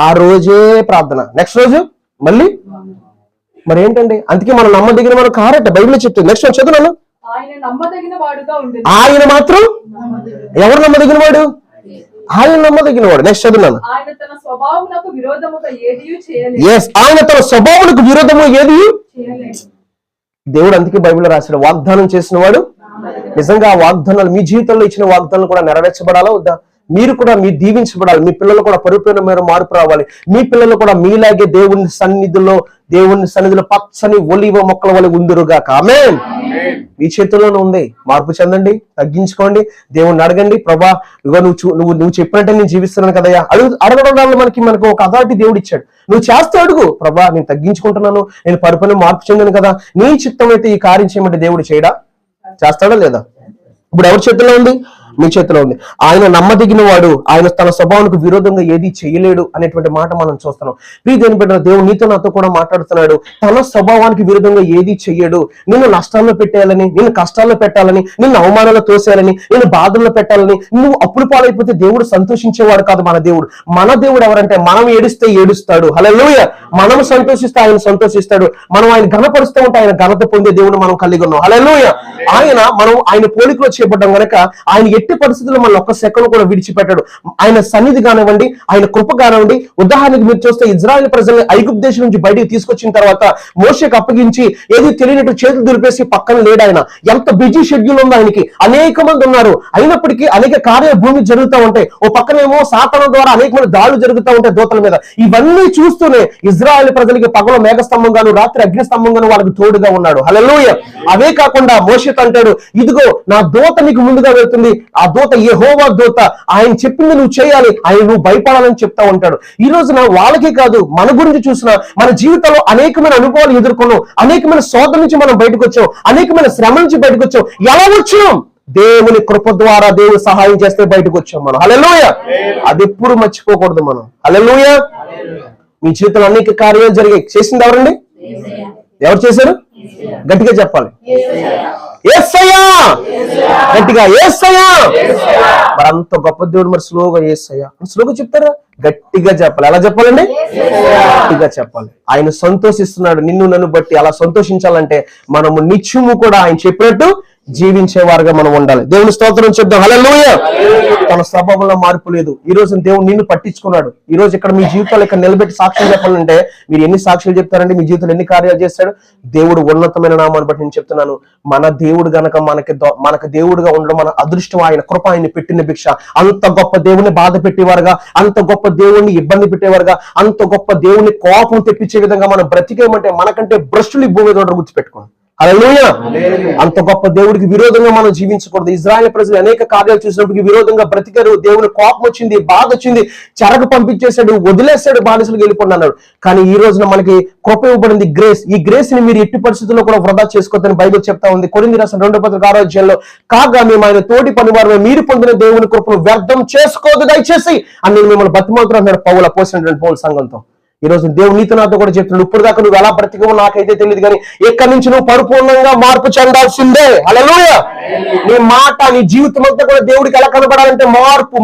ఆ రోజే ప్రార్థన, నెక్స్ట్ రోజు మళ్ళీ. మరి ఏంటండి? అందుకే మనం నమ్మదగిన వాడు కారట బైబిల్ చెప్తుంది. నెక్స్ట్ చదువున్నాను. ఆయన మాత్రం ఎవరు నమ్మదగిన వాడు? ఆయన నమ్మదగిన వాడు. నెక్స్ట్ చదువున్నాను. ఆయన తన స్వభావమునకు విరోధముగా ఏది దేవుడు అందుకే బైబిల్లో రాశాడు, వాగ్దానం చేసిన వాడు నిజంగా ఆ వాగ్దానాలు మీ జీవితంలో ఇచ్చిన వాగ్దానాలు కూడా నెరవేర్చబడాలా వద్దా? మీరు కూడా మీరు దీవించబడాలి. మీ పిల్లలు కూడా పరిపూర్ణమైన మార్పు రావాలి. మీ పిల్లలు కూడా మీలాగే దేవుని సన్నిధిలో పచ్చని ఒలివ మొక్కల వల్ల ఉందురుగాక. ఆమేన్. మీ చేతుల్లోనే ఉంది. మార్పు చెందండి, తగ్గించుకోండి, దేవుణ్ణి అడగండి. ప్రభా ఇగో నువ్వు చెప్పినట్టే నేను జీవిస్తున్నాను కదయ్యా. అడగడం వల్ల మనకు ఒక అథారిటీ దేవుడు ఇచ్చాడు. నువ్వు చేస్తే అడుగు, ప్రభా నేను తగ్గించుకుంటున్నాను, నేను పరిపూర్ణ మార్పు చెందాను కదా, నీ చిత్తం అయితే ఈ కార్యం చేయమంటే దేవుడు చేయడా? చేస్తాడా లేదా? ఇప్పుడు ఎవరి చేతుల్లో ఉంది? మీ చేతిలో ఉంది. ఆయన నమ్మదగిన వాడు, ఆయన తన స్వభావానికి విరోధంగా ఏది చేయలేడు అనేటువంటి మాట మనం చూస్తున్నాం. ప్రియదేవుని బిడ్డలారా, దేవుడు నీతో నాతో కూడా మాట్లాడుతున్నాడు. తన స్వభావానికి విరుద్ధంగా ఏది చెయ్యడు. నిన్ను నష్టాల్లో పెట్టేయాలని, నిన్ను కష్టాల్లో పెట్టాలని, నిన్ను అవమానాల్లో తోసేయాలని, నిన్ను బాధల్లో పెట్టాలని, నువ్వు అప్పులు పాలైపోతే దేవుడు సంతోషించేవాడు కాదు. మన దేవుడు ఎవరంటే, మనం ఏడిస్తే ఏడుస్తాడు. హల్లెలూయా. మనం సంతోషిస్తే ఆయన సంతోషిస్తాడు. మనం ఆయన ఘనపరుస్తూ ఉంటే ఆయన ఘనత పొందే దేవుడు మనం కలిగి ఉన్నాం. హల్లెలూయా. ఆయన పోలికలో చేయబడ్డాం గనక ఆయన ఎట్టి పరిస్థితుల్లో మనం ఒక్క సెకండ్ కూడా విడిచిపెట్టాడు. ఆయన సన్నిధి కానివ్వండి, ఆయన కృప కానివ్వండి. ఉదాహరణకు మీరు చూస్తే ఇజ్రాయెల్ ప్రజల్ని ఐగుప్తు దేశం నుంచి బయటికి తీసుకొచ్చిన తర్వాత మోషేకి అప్పగించి ఏది తెలియనట్టు చేతులు దులిపేసి పక్కన లేడు ఆయన. ఎంత బిజీ షెడ్యూల్ ఉందో ఆయనకి. అనేక మంది ఉన్నారు, అయినప్పటికీ అనేక కార్యాలు భూమి జరుగుతూ ఉంటాయి. ఓ పక్కనేమో సాతాను ద్వారా అనేక మంది దాడులు జరుగుతూ ఉంటాయి దూతల మీద. ఇవన్నీ చూస్తూనే ఇజ్రాయెల్ ప్రజలకి పగలు మేఘస్తంభంగాను, రాత్రి అగ్నిస్తంభంగాను వాళ్ళకి తోడుగా ఉన్నాడు. హల్లెలూయా. అవే కాకుండా మోషేతో అంటాడు, ఇదిగో నా దూత నీకు ముందుగా వెళ్తుంది. ఆ దూత యెహోవా దూత, ఆయన చెప్పింది నువ్వు చేయాలి, ఆయన నువ్వు భయపడాలని చెప్తా ఉంటాడు. ఈ రోజున వాళ్ళకే కాదు, మన గురించి చూసిన మన జీవితంలో అనేకమైన అనుభవాలు ఎదుర్కొన్నాం, అనేకమైన శోధన నుంచి మనం బయటకు వచ్చాం, అనేకమైన శ్రమ నుంచి బయటకు వచ్చాం. ఎలా వచ్చాం? దేవుని కృప ద్వారా దేవుడు సహాయం చేస్తే బయటకు వచ్చాం మనం. హల్లెలూయా. అది ఎప్పుడు మర్చిపోకూడదు మనం. హల్లెలూయా. మీ జీవితంలో అనేక కార్యాలు జరిగాయి. చేసింది ఎవరండి? ఎవరు చేశారు? గట్టిగా చెప్పాలి. యేసయ్యా. గట్టిగా యేసయ్యా. మరి అంత గొప్ప దేవుడు మరి స్లోగా యేసయ్యా స్లోగా చెప్తారా? గట్టిగా చెప్పాలి. ఎలా చెప్పాలండి? గట్టిగా చెప్పాలి. ఆయన సంతోషిస్తున్నాడు నిన్ను నన్ను బట్టి. అలా సంతోషించాలంటే మనము నిత్యము కూడా ఆయన చెప్పినట్టు జీవించేవారుగా మనం ఉండాలి. దేవుని స్తోత్రం చెప్తాం. హల్లెలూయా. తన స్వభావంలో మార్పు లేదు. ఈ రోజు దేవుడు నిన్ను పట్టించుకున్నాడు. ఈ రోజు ఇక్కడ మీ జీవితాలు ఇక్కడ నిలబెట్టి సాక్ష్యం చెప్పాలంటే మీరు ఎన్ని సాక్ష్యాలు చెప్తారండి? మీ జీవితంలో ఎన్ని కార్యాలు చేస్తాడు దేవుడు? ఉన్నతమైన నామాన్ని బట్టి నేను చెప్తున్నాను, మన దేవుడు గనక మనకు దేవుడుగా ఉండడం మన అదృష్టం. ఆయన కృప ఆయన పెట్టిన భిక్ష. అంత గొప్ప దేవుని బాధ పెట్టేవారుగా, అంత గొప్ప దేవుణ్ణి ఇబ్బంది పెట్టేవారుగా, అంత గొప్ప దేవుని కోపం తెప్పించే విధంగా మనం బ్రతికేమంటే మనకంటే భ్రష్టులు ఈ భూమి మీద గుర్తుపెట్టుకోండి. హల్లెలూయా. అంత గొప్ప దేవుడికి విరోధంగా మనం జీవించకూడదు. ఇజ్రాయెల్ ప్రజలు అనేక కార్యాలు చూసినప్పటికీ విరోధంగా బ్రతికారు. దేవుని కోపం వచ్చింది, బాధ వచ్చింది, చెరకు పంపించేశాడు, వదిలేశాడు, బానిసలకు వెళ్ళిపోండి అన్నాడు. కానీ ఈ రోజున మనకి కృప ఇవ్వబడింది, గ్రేస్. ఈ గ్రేస్ ని మీరు ఎట్టి పరిస్థితుల్లో కూడా వృధా చేసుకోవద్దని బైబిల్ చెప్తా ఉంది. కొరింథీ రాసిన 2 అధ్యాయంలో, కాగా మేము ఆయన తోటి పనివారు మీరు పొందిన దేవుని కృపను వ్యర్థం చేసుకోవద్దు దయచేసి అని నేను మిమ్మల్ని బతిమాలుతున్నాడు పౌలు, అపోస్తలుడైన పౌలు సంఘంతో. ఈ రోజు దేవుడు నీతో నాతో కూడా చెప్తున్నాడు, ఇప్పుడు దాకా నువ్వు ఎలా బ్రతికవో నాకైతే తెలియదు, కానీ ఎక్కడి నుంచి నువ్వు పరిపూర్ణంగా మార్పు చెందాల్సిందే. హల్లెలూయా. నీ మాట, నీ జీవితం అంతా కూడా దేవుడికి ఎలా కనబడాలంటే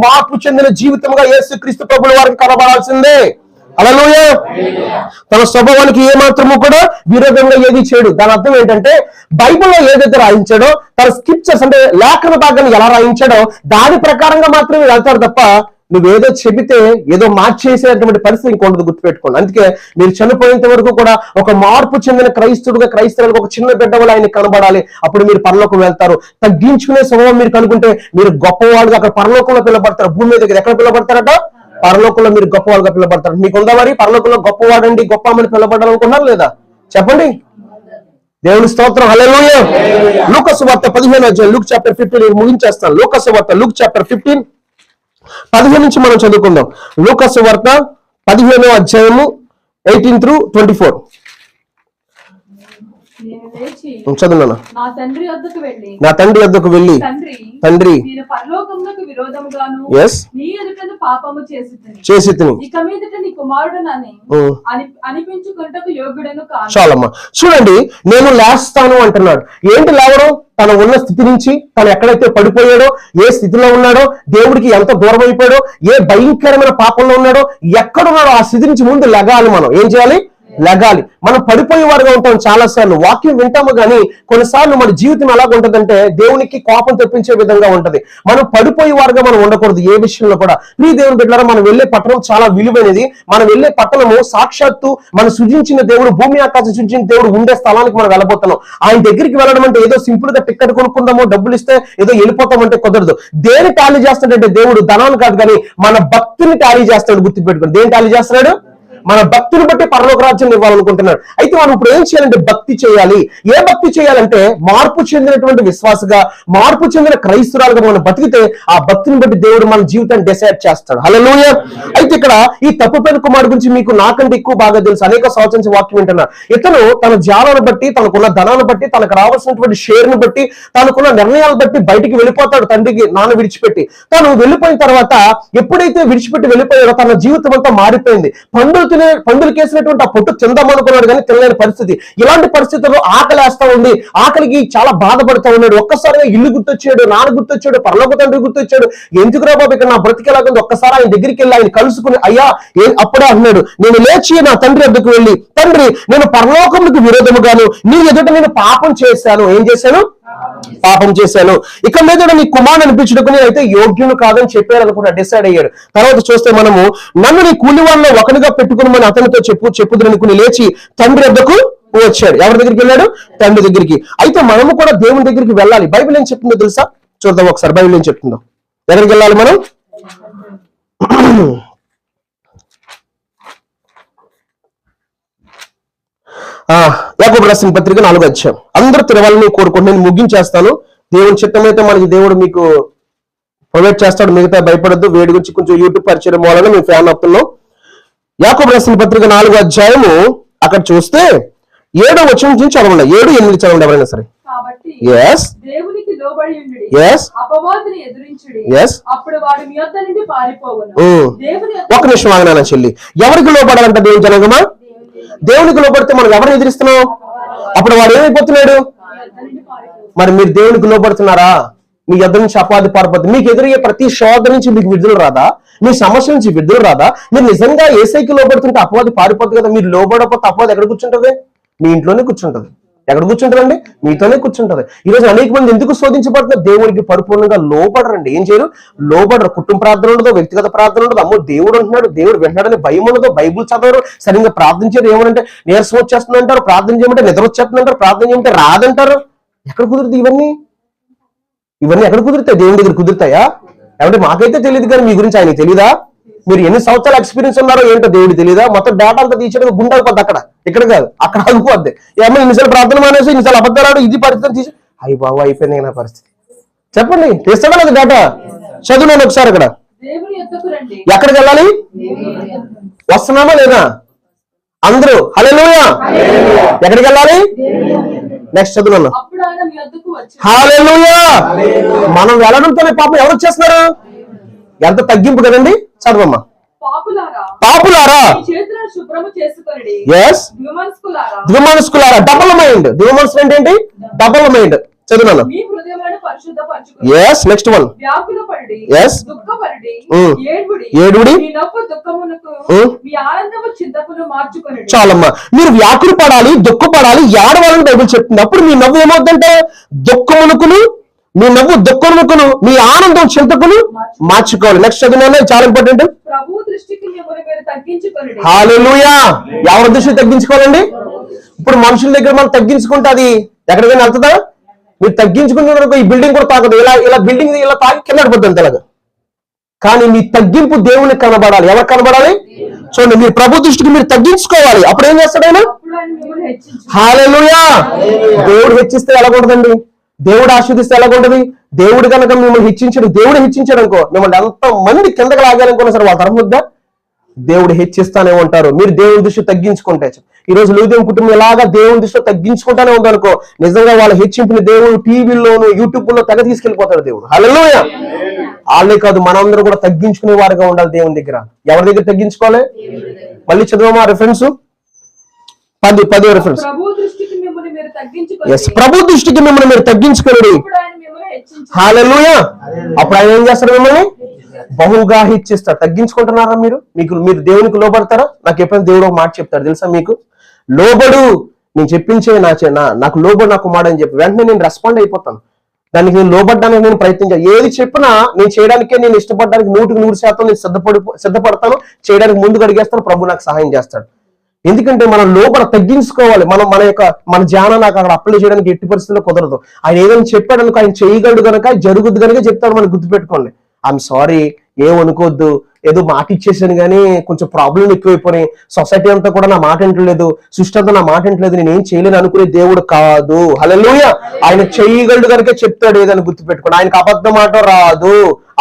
మార్పు చెందిన జీవితంగా యేసుక్రీస్తు ప్రభువుల వారికి కనబడాల్సిందే. హల్లెలూయా. తన స్వభావానికి ఏ మాత్రము కూడా విరోధంగా ఏది చేయడు. దాని అర్థం ఏంటంటే, బైబిల్లో ఏదైతే రాయించాడో, తన స్క్రిప్చర్స్ అంటే లేఖన భాగాన్ని ఎలా రాయించాడో దాని ప్రకారంగా మాత్రమే వెళ్తాడు తప్ప నువ్వేదో చెబితే ఏదో మార్చేసేటువంటి పరిస్థితి ఇంకొండదు. గుర్తుపెట్టుకోండి. అందుకే మీరు చనిపోయేంత వరకు కూడా ఒక మార్పు చెందిన క్రైస్తవులకు ఒక చిన్న బిడ్డ వల్ల ఆయన కనబడాలి. అప్పుడు మీరు పరలోకం వెళ్తారు. తగ్గించుకునే స్వభావం మీరు కనుకుంటే మీరు గొప్పవాళ్ళుగా అక్కడ పరలోకంలో పిలబడతారు. భూమి మీద ఎక్కడ పిలబడతారట? పరలోకంలో మీరు గొప్పవాళ్ళుగా పిలబడతారు. మీకుందా మరి పరలోకంలో గొప్పవాడండి, గొప్ప అమ్మని పిలబడాలనుకున్నారు లేదా? చెప్పండి. దేవుని స్తోత్రం. హల్లెలూయా. లూకా సువార్త 15వ అధ్యాయం, లూక్ చాప్టర్ 15 ముగించేస్తాను. లూకా సువార్త లూక్ చాప్టర్ 15 నుంచి మనం చదువుకుందాం. లూకా సువార్త 15వ అధ్యాయము 18 through 24 చదువునా. నా తండ్రి వద్దకు వెళ్ళి తండ్రి నేను పరలోకమునకు విరోధముగాను yes నీ ఎదుటను పాపము చేసితిని, ఇక మీదట నీ కుమారుడనని అనిపించుకొనుటకు యోగ్యుడను కాను. చాలమ్మా. చూడండి, నేను లేస్తాను అంటున్నాడు. ఏంటి లేవడం? తన ఉన్న స్థితి నుంచి, తను ఎక్కడైతే పడిపోయాడో, ఏ స్థితిలో ఉన్నాడో, దేవుడికి ఎంత దూరం అయిపోయాడో, ఏ భయంకరమైన పాపంలో ఉన్నాడో, ఎక్కడున్నాడో ఆ స్థితి నుంచి ముందు లెగాలి. మనం ఏం చేయాలి? లెగాలి. మనం పడిపోయే వారుగా ఉంటాం చాలా సార్లు. వాక్యం వింటాము కానీ కొన్నిసార్లు మన జీవితం ఎలాగుంటదంటే దేవునికి కోపం తెప్పించే విధంగా ఉంటది. మనం పడిపోయే వారుగా మనం ఉండకూడదు ఏ విషయంలో కూడా. మీ దేవుని బిడ్డలారా, మనం వెళ్లే పట్టణం చాలా విలువైనది. మనం వెళ్లే పట్టణము సాక్షాత్తు మన సృజించిన దేవుడు, భూమి ఆకాశం సృజించిన దేవుడు ఉండే స్థలానికి మనం వెళ్ళబోతున్నాం. ఆయన దగ్గరికి వెళ్ళడం అంటే ఏదో సింపుల్ గా టికెట్ కొనుక్కుందామో, డబ్బులు ఇస్తే ఏదో వెళ్ళిపోతామంటే కుదరదు. దేని టాలీ చేస్తాడంటే దేవుడు ధనాన్ని కాదు కానీ మన భక్తిని టాలీ చేస్తాడు. గుర్తుపెట్టుకోండి. దేని టాలీ చేస్తున్నాడు? మన భక్తిని బట్టి పరలోక రాజ్యాన్ని ఇవ్వాలనుకుంటున్నాడు. అయితే మనం ఇప్పుడు ఏం చేయాలంటే భక్తి చేయాలి. ఏ భక్తి చేయాలంటే మార్పు చెందినటువంటి విశ్వాసగా, మార్పు చెందిన క్రైస్తవురాలుగా మనం బతికితే ఆ భక్తిని బట్టి దేవుడు మన జీవితాన్ని డిసైడ్ చేస్తాడు. హల్లెలూయా. అయితే ఇక్కడ ఈ తప్పుపైన కుమారుడు గురించి మీకు నాకంటే ఎక్కువ బాగా తెలుసు. అనేక సంవత్సరాల నుంచి వాక్యం వింటున్నారు. ఇతను తన జాలను బట్టి, తనకున్న ధనాన్ని బట్టి, తనకు రావాల్సినటువంటి షేర్ను బట్టి, తనకున్న నిర్ణయాలు బట్టి బయటికి వెళ్ళిపోతాడు తండ్రికి నాన్న విడిచిపెట్టి. తను వెళ్ళిపోయిన తర్వాత ఎప్పుడైతే విడిచిపెట్టి వెళ్ళిపోయాడో తన జీవితం అంతా మారిపోయింది. పండులు కేసినటువంటి ఆ పొట్టు తిందామనుకున్నాడు కానీ తినలేని పరిస్థితి. ఇలాంటి పరిస్థితుల్లో ఆకలేస్తా ఉంది, ఆకలికి చాలా బాధపడుతూ ఉన్నాడు. ఒక్కసారిగా ఇల్లు గుర్తొచ్చాడు, నాన్న గుర్తొచ్చాడు, పరలోక తండ్రి గుర్తొచ్చాడు. ఎందుకురా బాబు ఇక్కడ నా బ్రతికేలాగుంది, ఒక్కసారి ఆయన దగ్గరికి వెళ్ళి ఆయన కలుసుకుని అయ్యా అప్పుడే అన్నాడు, నేను లేచి నా తండ్రి వద్దకు వెళ్ళి, తండ్రి నేను పరలోకములకు విరోధముగాను నీ ఎదుట నేను పాపం చేశాను. ఏం చేశాను? పాపం చేశాను. ఇక మీద నీ కుమారుని అనిపించుకుని అయితే యోగ్యులు కాదని చెప్పారనుకుంటా డిసైడ్ అయ్యాడు. తర్వాత చూస్తే మనము నన్ను నీ కూలి వాళ్ళలో ఒకరిగా పెట్టుకుని అతనితో చెప్పుదురనుకుని లేచి తండ్రి వద్దకు వచ్చాడు. ఎవరి దగ్గరికి వెళ్ళాడు? తండ్రి దగ్గరికి. అయితే మనము కూడా దేవుని దగ్గరికి వెళ్ళాలి. బైబిల్ ఏం చెప్తుందో తెలుసా? చూద్దాం ఒకసారి బైబిల్ ఏం చెప్తుందో. ఎక్కడికి వెళ్ళాలి మనం? యాకోబు రాసిన పత్రిక 4వ అధ్యాయం. అందరూ తిరవాలని కోరుకుంటూ నేను ముగించేస్తాను. దేవుని చిత్తం అయితే మనకి దేవుడు మీకు ప్రొవైడ్ చేస్తాడు. మిగతా భయపడద్దు. వేడి గురించి కొంచెం యూట్యూబ్ పరిచయం వలన మేము ఫ్యాన్ అవుతున్నాం. యాకోబు రాసిన పత్రిక 4వ అధ్యాయము అక్కడ చూస్తే 7వ వచనం నుంచి చదవండి. 7, 8 చదవండి ఎవరైనా సరే. దేవునికి లోబడి ఉండుడి, అపవాదిని ఎదురించుడి, అప్పుడు వాడు మీ యొద్ద నుండి పారిపోవును. ఒక నిమిషం ఆగనా చెల్లి. ఎవరికి లోబడాలంట దేవుని జనగమా? దేవునికి లోబడితే మనం ఎవరిని ఎదిరిస్తున్నాం? అప్పుడు వాడు ఏమైపోతున్నాడు? మరి మీరు దేవునికి లోబడుతున్నారా? మీ యొద్ద నుంచి అపవాది పారిపోతుంది. మీకు ఎదురయ్యే ప్రతి శోధ నుంచి మీకు విడుదల రాదా? మీ సమస్య నుంచి విడుదల రాదా? మీరు నిజంగా ఏసైకి లోబడుతుంటే అపవాది పారిపోతుంది కదా. మీరు లోబడకపోతే అపవాది ఎక్కడ కూర్చుంటది? మీ ఇంట్లోనే కూర్చుంటది. ఎక్కడ కూర్చుంటారండి? మీతోనే కూర్చుంటది. ఈ రోజు అనేక మంది ఎందుకు శోధించబడుతున్నారు? దేవుడికి పరిపూర్ణంగా లోబడరండి. ఏం చేయరు? లోబడరు. కుటుంబ ప్రార్థన ఉండదు, వ్యక్తిగత ప్రార్థన ఉండదు. అమ్మో దేవుడు అంటున్నాడు, దేవుడు వింటాడని భయం ఉండదు. బైబుల్ చదవరు, సరిగ్గా ప్రార్థించారు. ఏమనంటే నీరసం వచ్చేస్తుంది అంటారు, ప్రార్థన చేయమంటే నిద్ర వచ్చేస్తుంది అంటారు, ప్రార్థన చేయమంటే రాదంటారు. ఎక్కడ కుదురుతాయి ఇవన్నీ? ఇవన్నీ ఎక్కడ కుదురుతాయి? దేవుని దగ్గర కుదురుతాయా? ఏమంటే మాకైతే తెలియదు కానీ మీ గురించి ఆయనకి తెలీదా? మీరు ఎన్ని సంవత్సరాల ఎక్స్పీరియన్స్ ఉన్నారో ఏంటో దేవుడు తెలీదా? మొత్తం డేటా అంతా తీసేయడం గుండె అయిపోద్ది. అక్కడ ఇక్కడ కాదు, అక్కడ ఆగిపోద్ది. ఏమో ఇన్నిసార్లు ప్రార్థన మానేసి ఇన్నిసార్లు అబద్ధాలు ఇది పరిస్థితి తీసి అయ్యి బాబు అయిపోయింది నా పరిస్థితి. చెప్పండి, తెస్తాడా లేదు డేటా? చదువున్నాను ఒకసారి. అక్కడ ఎక్కడికి వెళ్ళాలి? వస్తున్నామా లేదా అందరూ? హల్లెలూయా. ఎక్కడికి వెళ్ళాలి? నెక్స్ట్ చదువున్నాను. హల్లెలూయా. మనం వెళ్ళడంతోనే పాపం ఎవరు వచ్చేస్తున్నారు? ఎంత తగ్గింపు కదండి. చదవమ్మా. పాపులారా, ద్విమనస్కులారా, డబుల్ మైండ్. ద్విమనస్సు అంటే ఏంటి? Double mind. చదువున్నాను. Next one. ఏడుడి. చాలమ్మా. మీరు వ్యాకులు పడాలి, దుఃఖపడాలి, ఏడవాలని బైబిల్ చెప్తుంది. అప్పుడు మీ నవ్వు ఏమవుతుందంటే దుఃఖమునుకును, మీ నవ్వు దుఃఖమునుకును, మీ ఆనందం చింతకును మార్చుకోవాలి. నెక్స్ట్ చదివినా చాలా ఇంపార్టెంట్. హల్లెలూయా. ఎవరి దృష్టి తగ్గించుకోవాలండి? ఇప్పుడు మనుషుల దగ్గర మనం తగ్గించుకుంటే అది ఎక్కడికైనా వెళ్తుందా? మీరు తగ్గించుకుంటున్న ఈ బిల్డింగ్ కూడా తాకదు. ఇలా బిల్డింగ్ ఇలా తాకి కింద పడిపోతుంది తెలగ. కానీ మీ తగ్గింపు దేవునికి కనబడాలి. ఎవరికి కనబడాలి? చూడండి, మీరు ప్రభు దృష్టికి మీరు తగ్గించుకోవాలి. అప్పుడు ఏం చేస్తాడు ఆయన? హల్లెలూయా. దేవుడు హెచ్చిస్తే ఎలాగుంటదండి? దేవుడు ఆశీర్దిస్తే ఎలాగుంటది? దేవుడు కనుక మిమ్మల్ని హెచ్చించాడు, దేవుడు హెచ్చించాడు అనుకో, మిమ్మల్ని ఎంత మంది కిందకి లాగాలనుకున్నా సరే వాళ్ళ తరముద్దా దేవుడు హెచ్చిస్తానే ఉంటారు. మీరు దేవుని దృష్టి తగ్గించుకుంటే. ఈ రోజు లూదేం కుటుంబం ఇలాగా దేవుని దృష్టిలో తగ్గించుకుంటానే ఉందనుకో, నిజంగా వాళ్ళ హెచ్చింపుని దేవుడు టీవీలోను యూట్యూబ్ లో తెగ తీసుకెళ్లిపోతాడు దేవుడు. హల్లెలూయా. వాళ్ళే కాదు, మనందరూ కూడా తగ్గించుకునే వారుగా ఉండాలి దేవుని దగ్గర. ఎవరి దగ్గర తగ్గించుకోవాలి? మళ్ళీ చదువుమా రిఫరెన్స్. 10 రిఫరెన్స్. ప్రభు దృష్టికి మిమ్మల్ని మీరు తగ్గించుకోండి. హల్లెలూయా. అప్పుడు ఆయన ఏం చేస్తాడు? మిమ్మల్ని బహుగా హెచ్చిస్తాడు. తగ్గించుకుంటున్నారా మీరు? మీరు దేవునికి లోబడతారా? నాకు ఎప్పుడైనా దేవుడు ఒక మాట చెప్తాడు తెలుసా మీకు? లోబడు, నేను చెప్పించే నాకు లోబడు నాకు మాట అని చెప్పి వెంటనే నేను రెస్పాండ్ అయిపోతాను. దానికి నేను లోబడ్డానికి నేను ప్రయత్నించాను. ఏది చెప్పినా నేను చేయడానికే, నేను ఇష్టపడడానికి 100% నేను సిద్ధపడతాను. చేయడానికి ముందుకు అడిగేస్తాను. ప్రభు నాకు సహాయం చేస్తాడు. ఎందుకంటే మనం లోపల తగ్గించుకోవాలి. మన ధ్యానం నాకు అక్కడ అప్లై చేయడానికి ఎట్టి పరిస్థితుల్లో కుదరదు. ఆయన ఏదైనా చెప్పాడు అనుకో, ఆయన చేయగలడు కనుక జరుగుద్దు కనుక చెప్తాడు. మనం గుర్తుపెట్టుకోండి. ఐఎమ్ సారీ, ఏమనుకోవద్దు, ఏదో మాట ఇచ్చేసాను కానీ కొంచెం ప్రాబ్లం ఎక్కువైపోయినాయి, సొసైటీ అంతా కూడా నా మాట వింటలేదు, సృష్టి అంతా నా మాట వింటలేదు, నేను ఏం చేయలేను అనుకునే దేవుడు కాదు. హల్లెలూయా. ఆయన చేయగలడు కనుక చెప్తాడు ఏదైనా గుర్తుపెట్టుకోండి. ఆయనకు అబద్ధం మాట రాదు,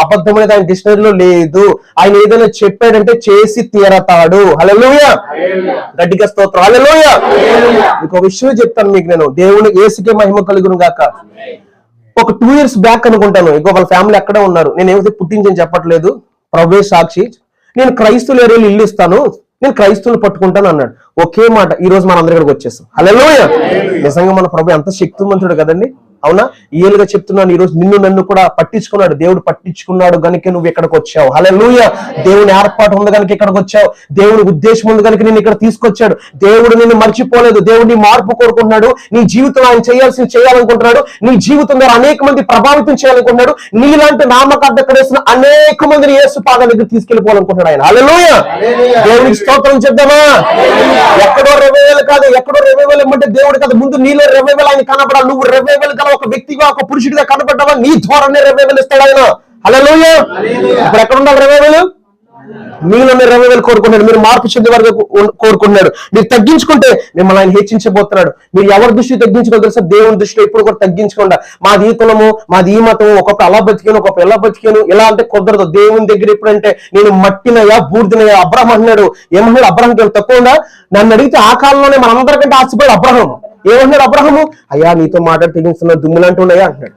అబద్ధం అనేది ఆయన డిక్షనరీలో లేదు. ఆయన ఏదైనా చెప్పాడంటే చేసి తీరతాడు. హల్లెలూయా. గట్టిగా స్తోత్రం. హల్లెలూయా. ఇంకో విషయం చెప్తాను మీకు, నేను దేవుని యేసుకే మహిమ కలుగును గాక. ఒక 2 years బ్యాక్ అనుకుంటాను, ఇంకో వాళ్ళ ఫ్యామిలీ ఎక్కడే ఉన్నారు, నేను ఏమైతే పుట్టించని చెప్పట్లేదు, ప్రభువే సాక్షి, నేను క్రైస్తవులు ఏరియాలో ఇల్లు ఇస్తాను, నేను క్రైస్తవులు పట్టుకుంటాను అన్నాడు. ఒకే మాట ఈ రోజు మన అందరి ఇక్కడికి వచ్చేస్తాం. హల్లెలూయా. నిజంగా మన ప్రభు ఎంత శక్తిమంతుడు కదండి. అవునా? ఏలుగా చెప్తున్నాను, ఈ రోజు నిన్ను నన్ను కూడా పట్టించుకున్నాడు దేవుడు, పట్టించుకున్నాడు కనుక నువ్వు ఇక్కడికి వచ్చావు. హల్లెలూయా. దేవుని ఏర్పాటు ఉంది కనుక ఇక్కడికి వచ్చావు, దేవుని ఉద్దేశం ఉంది కనుక నేను ఇక్కడ తీసుకొచ్చాడు. దేవుడు నిన్ను మర్చిపోలేదు, దేవుడు నీ మార్పు కోరుకుంటున్నాడు, నీ జీవితం ఆయన చేయాలనుకుంటున్నాడు, నీ జీవితం ద్వారా అనేక మంది ప్రభావితం చేయాలనుకుంటున్నాడు, నీలాంటి నామకార్థ కడేసిన అనేక మందిని యేసు పాదాల దగ్గర తీసుకెళ్లిపోవాలనుకుంటున్నాడు ఆయన. హల్లెలూయా. దేవునికి స్తోత్రం చెప్దామా? ఎక్కడో రెవైవల్ కాదు, ఎక్కడో రెవైవల్ ఇమ్మంటే దేవుడు కాదు, ముందు నీలో రెవైవల్ ఆయన కనపడాలి. నువ్వు రెవైవల్ కల ఒక వ్యక్తిగా, ఒక పురుషుడిగా కనపడ్డావా, నీ ద్వారానే రెవైవల్ ఇస్తాడు ఆయన. హల్లెలూయా. ఇప్పుడు ఎక్కడ ఉండాలి రెవైవల్? మీలో రెవైవల్ కోరుకున్నాడు, మీరు మార్పు చెందే వరకు కోరుకున్నాడు. మీరు తగ్గించుకుంటే మిమ్మల్ని ఆయన హెచ్చించబోతున్నాడు. మీరు ఎవరి దృష్టి తగ్గించుకో తెలుసా? దేవుని దృష్టిలో ఎప్పుడు కూడా తగ్గించుకోండి. మాది ఈ కులము, మాది ఈ మతము, ఒక్కొక్క అలా బతికాను, ఒక్కొక్క ఎలా బతికాను, ఎలా అంటే కుదరదు. దేవుని దగ్గర ఎప్పుడంటే నేను మట్టినయ్యా, బూర్దినయ్యా. అబ్రహం అన్నాడు, ఏమన్నాడు? అబ్రహంకి తక్కువ ఉందా? నన్ను అడిగితే ఆ కాలంలోనే మనందరికంటే ఆశపడి అబ్రహం ఏమన్నాడు? అబ్రహము, అయ్యా నీతో మాట తెగించిన దుమ్ములంటూ ఉన్నాయా అంటున్నాడు.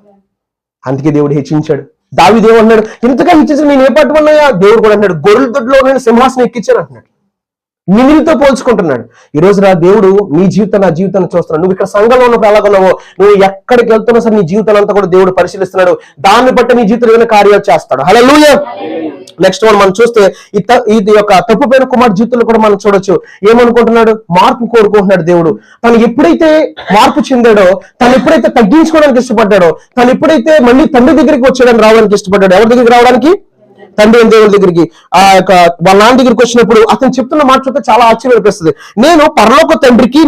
అందుకే దేవుడు హెచ్చించాడు. దావీదు ఏమన్నాడు? ఇంతగా హెచ్చించిన నేను ఏ పట్టుకున్నాయా? దేవుడు కూడా అన్నాడు, గొర్రెల దొడ్లో నేను సింహాసనం ఎక్కించాను అంటున్నాడు. మిగిలితో పోల్చుకుంటున్నాడు. ఈ రోజు దేవుడు నీ జీవితం, నా జీవితాన్ని చూస్తున్నాడు. నువ్వు ఇక్కడ సంఘంలో ఉన్నప్పుడు ఎలాగున్నావో, నువ్వు ఎక్కడికి వెళ్తున్నా సరే నీ జీవితాన్ని అంతా కూడా దేవుడు పరిశీలిస్తున్నాడు. దాన్ని బట్టి నీ జీవితంలో ఏమైనా కార్యాలు చేస్తాడు. హల్లెలూయా. నెక్స్ట్ వన్ మనం చూస్తే ఇది యొక్క తప్పుపోయిన కుమారుడు జీవితంలో కూడా మనం చూడొచ్చు. ఏమనుకుంటున్నాడు? మార్పు కోరుకుంటున్నాడు దేవుడు. తను ఎప్పుడైతే మార్పు చెందాడో, తను ఎప్పుడైతే తగ్గించుకోవడానికి ఇష్టపడ్డాడో, తను ఎప్పుడైతే మళ్ళీ తండ్రి దగ్గరికి వచ్చాడని రావడానికి ఇష్టపడ్డాడు. ఎవరి దగ్గరికి రావడానికి? తండ్రి దేవుడి దగ్గరికి. ఆ యొక్క వాళ్ళ నాన్న దగ్గరికి వచ్చినప్పుడు అతను చెప్తున్న మాట చూస్తే చాలా ఆశ్చర్యం అనిపిస్తుంది. నేను పరలోక తండ్రికి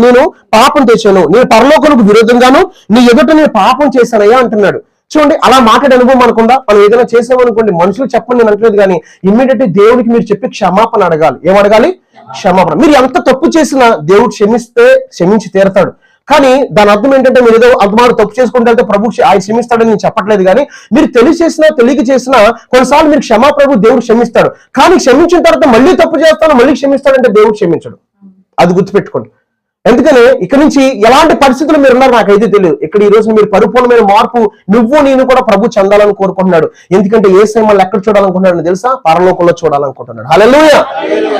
నేను పాపం తెచ్చాను, నేను పరలోకమునకు విరోధంగాను నీ ఎదుట నేను పాపం చేశానయ్యా అంటున్నాడు. చూడండి, అలా మాట్లాడే అనుభవం మనకుందా? మనం ఏదైనా చేసామనుకోండి, మనుషులు చెప్పండి నేను అనట్లేదు, కానీ ఇమ్మీడియట్ దేవుడికి మీరు చెప్పి క్షమాపణ అడగాలి. ఏం అడగాలి? క్షమాపణ. మీరు ఎంత తప్పు చేసినా దేవుడు క్షమించి తీరతాడు. కానీ దాని అర్థం ఏంటంటే, మీరు ఏదో అర్థమాడు తప్పు చేసుకుంటే వెళ్తే ప్రభు ఆయన క్షమిస్తాడని నేను చెప్పట్లేదు, కానీ మీరు తెలియక చేసినా కొన్నిసార్లు మీరు ప్రభు దేవుడు క్షమిస్తాడు. కానీ క్షమించిన తర్వాత మళ్ళీ తప్పు చేస్తాను, మళ్ళీ క్షమిస్తాడంటే దేవుడు క్షమించడు. అది గుర్తుపెట్టుకోండి. ఎందుకని ఇక్కడ నుంచి ఎలాంటి పరిస్థితులు మీరు ఉన్నారు నాకైతే తెలియదు. ఇక్కడ ఈ రోజు మీరు పరిపూర్ణమైన మార్పు నేను కూడా ప్రభు చెందాలని కోరుకుంటున్నాడు. ఎందుకంటే యేసయ్య మళ్ళీ ఎక్కడ చూడాలనుకుంటున్నాడు తెలుసా? పరలోకంలో చూడాలనుకుంటున్నాడు. హల్లెలూయా.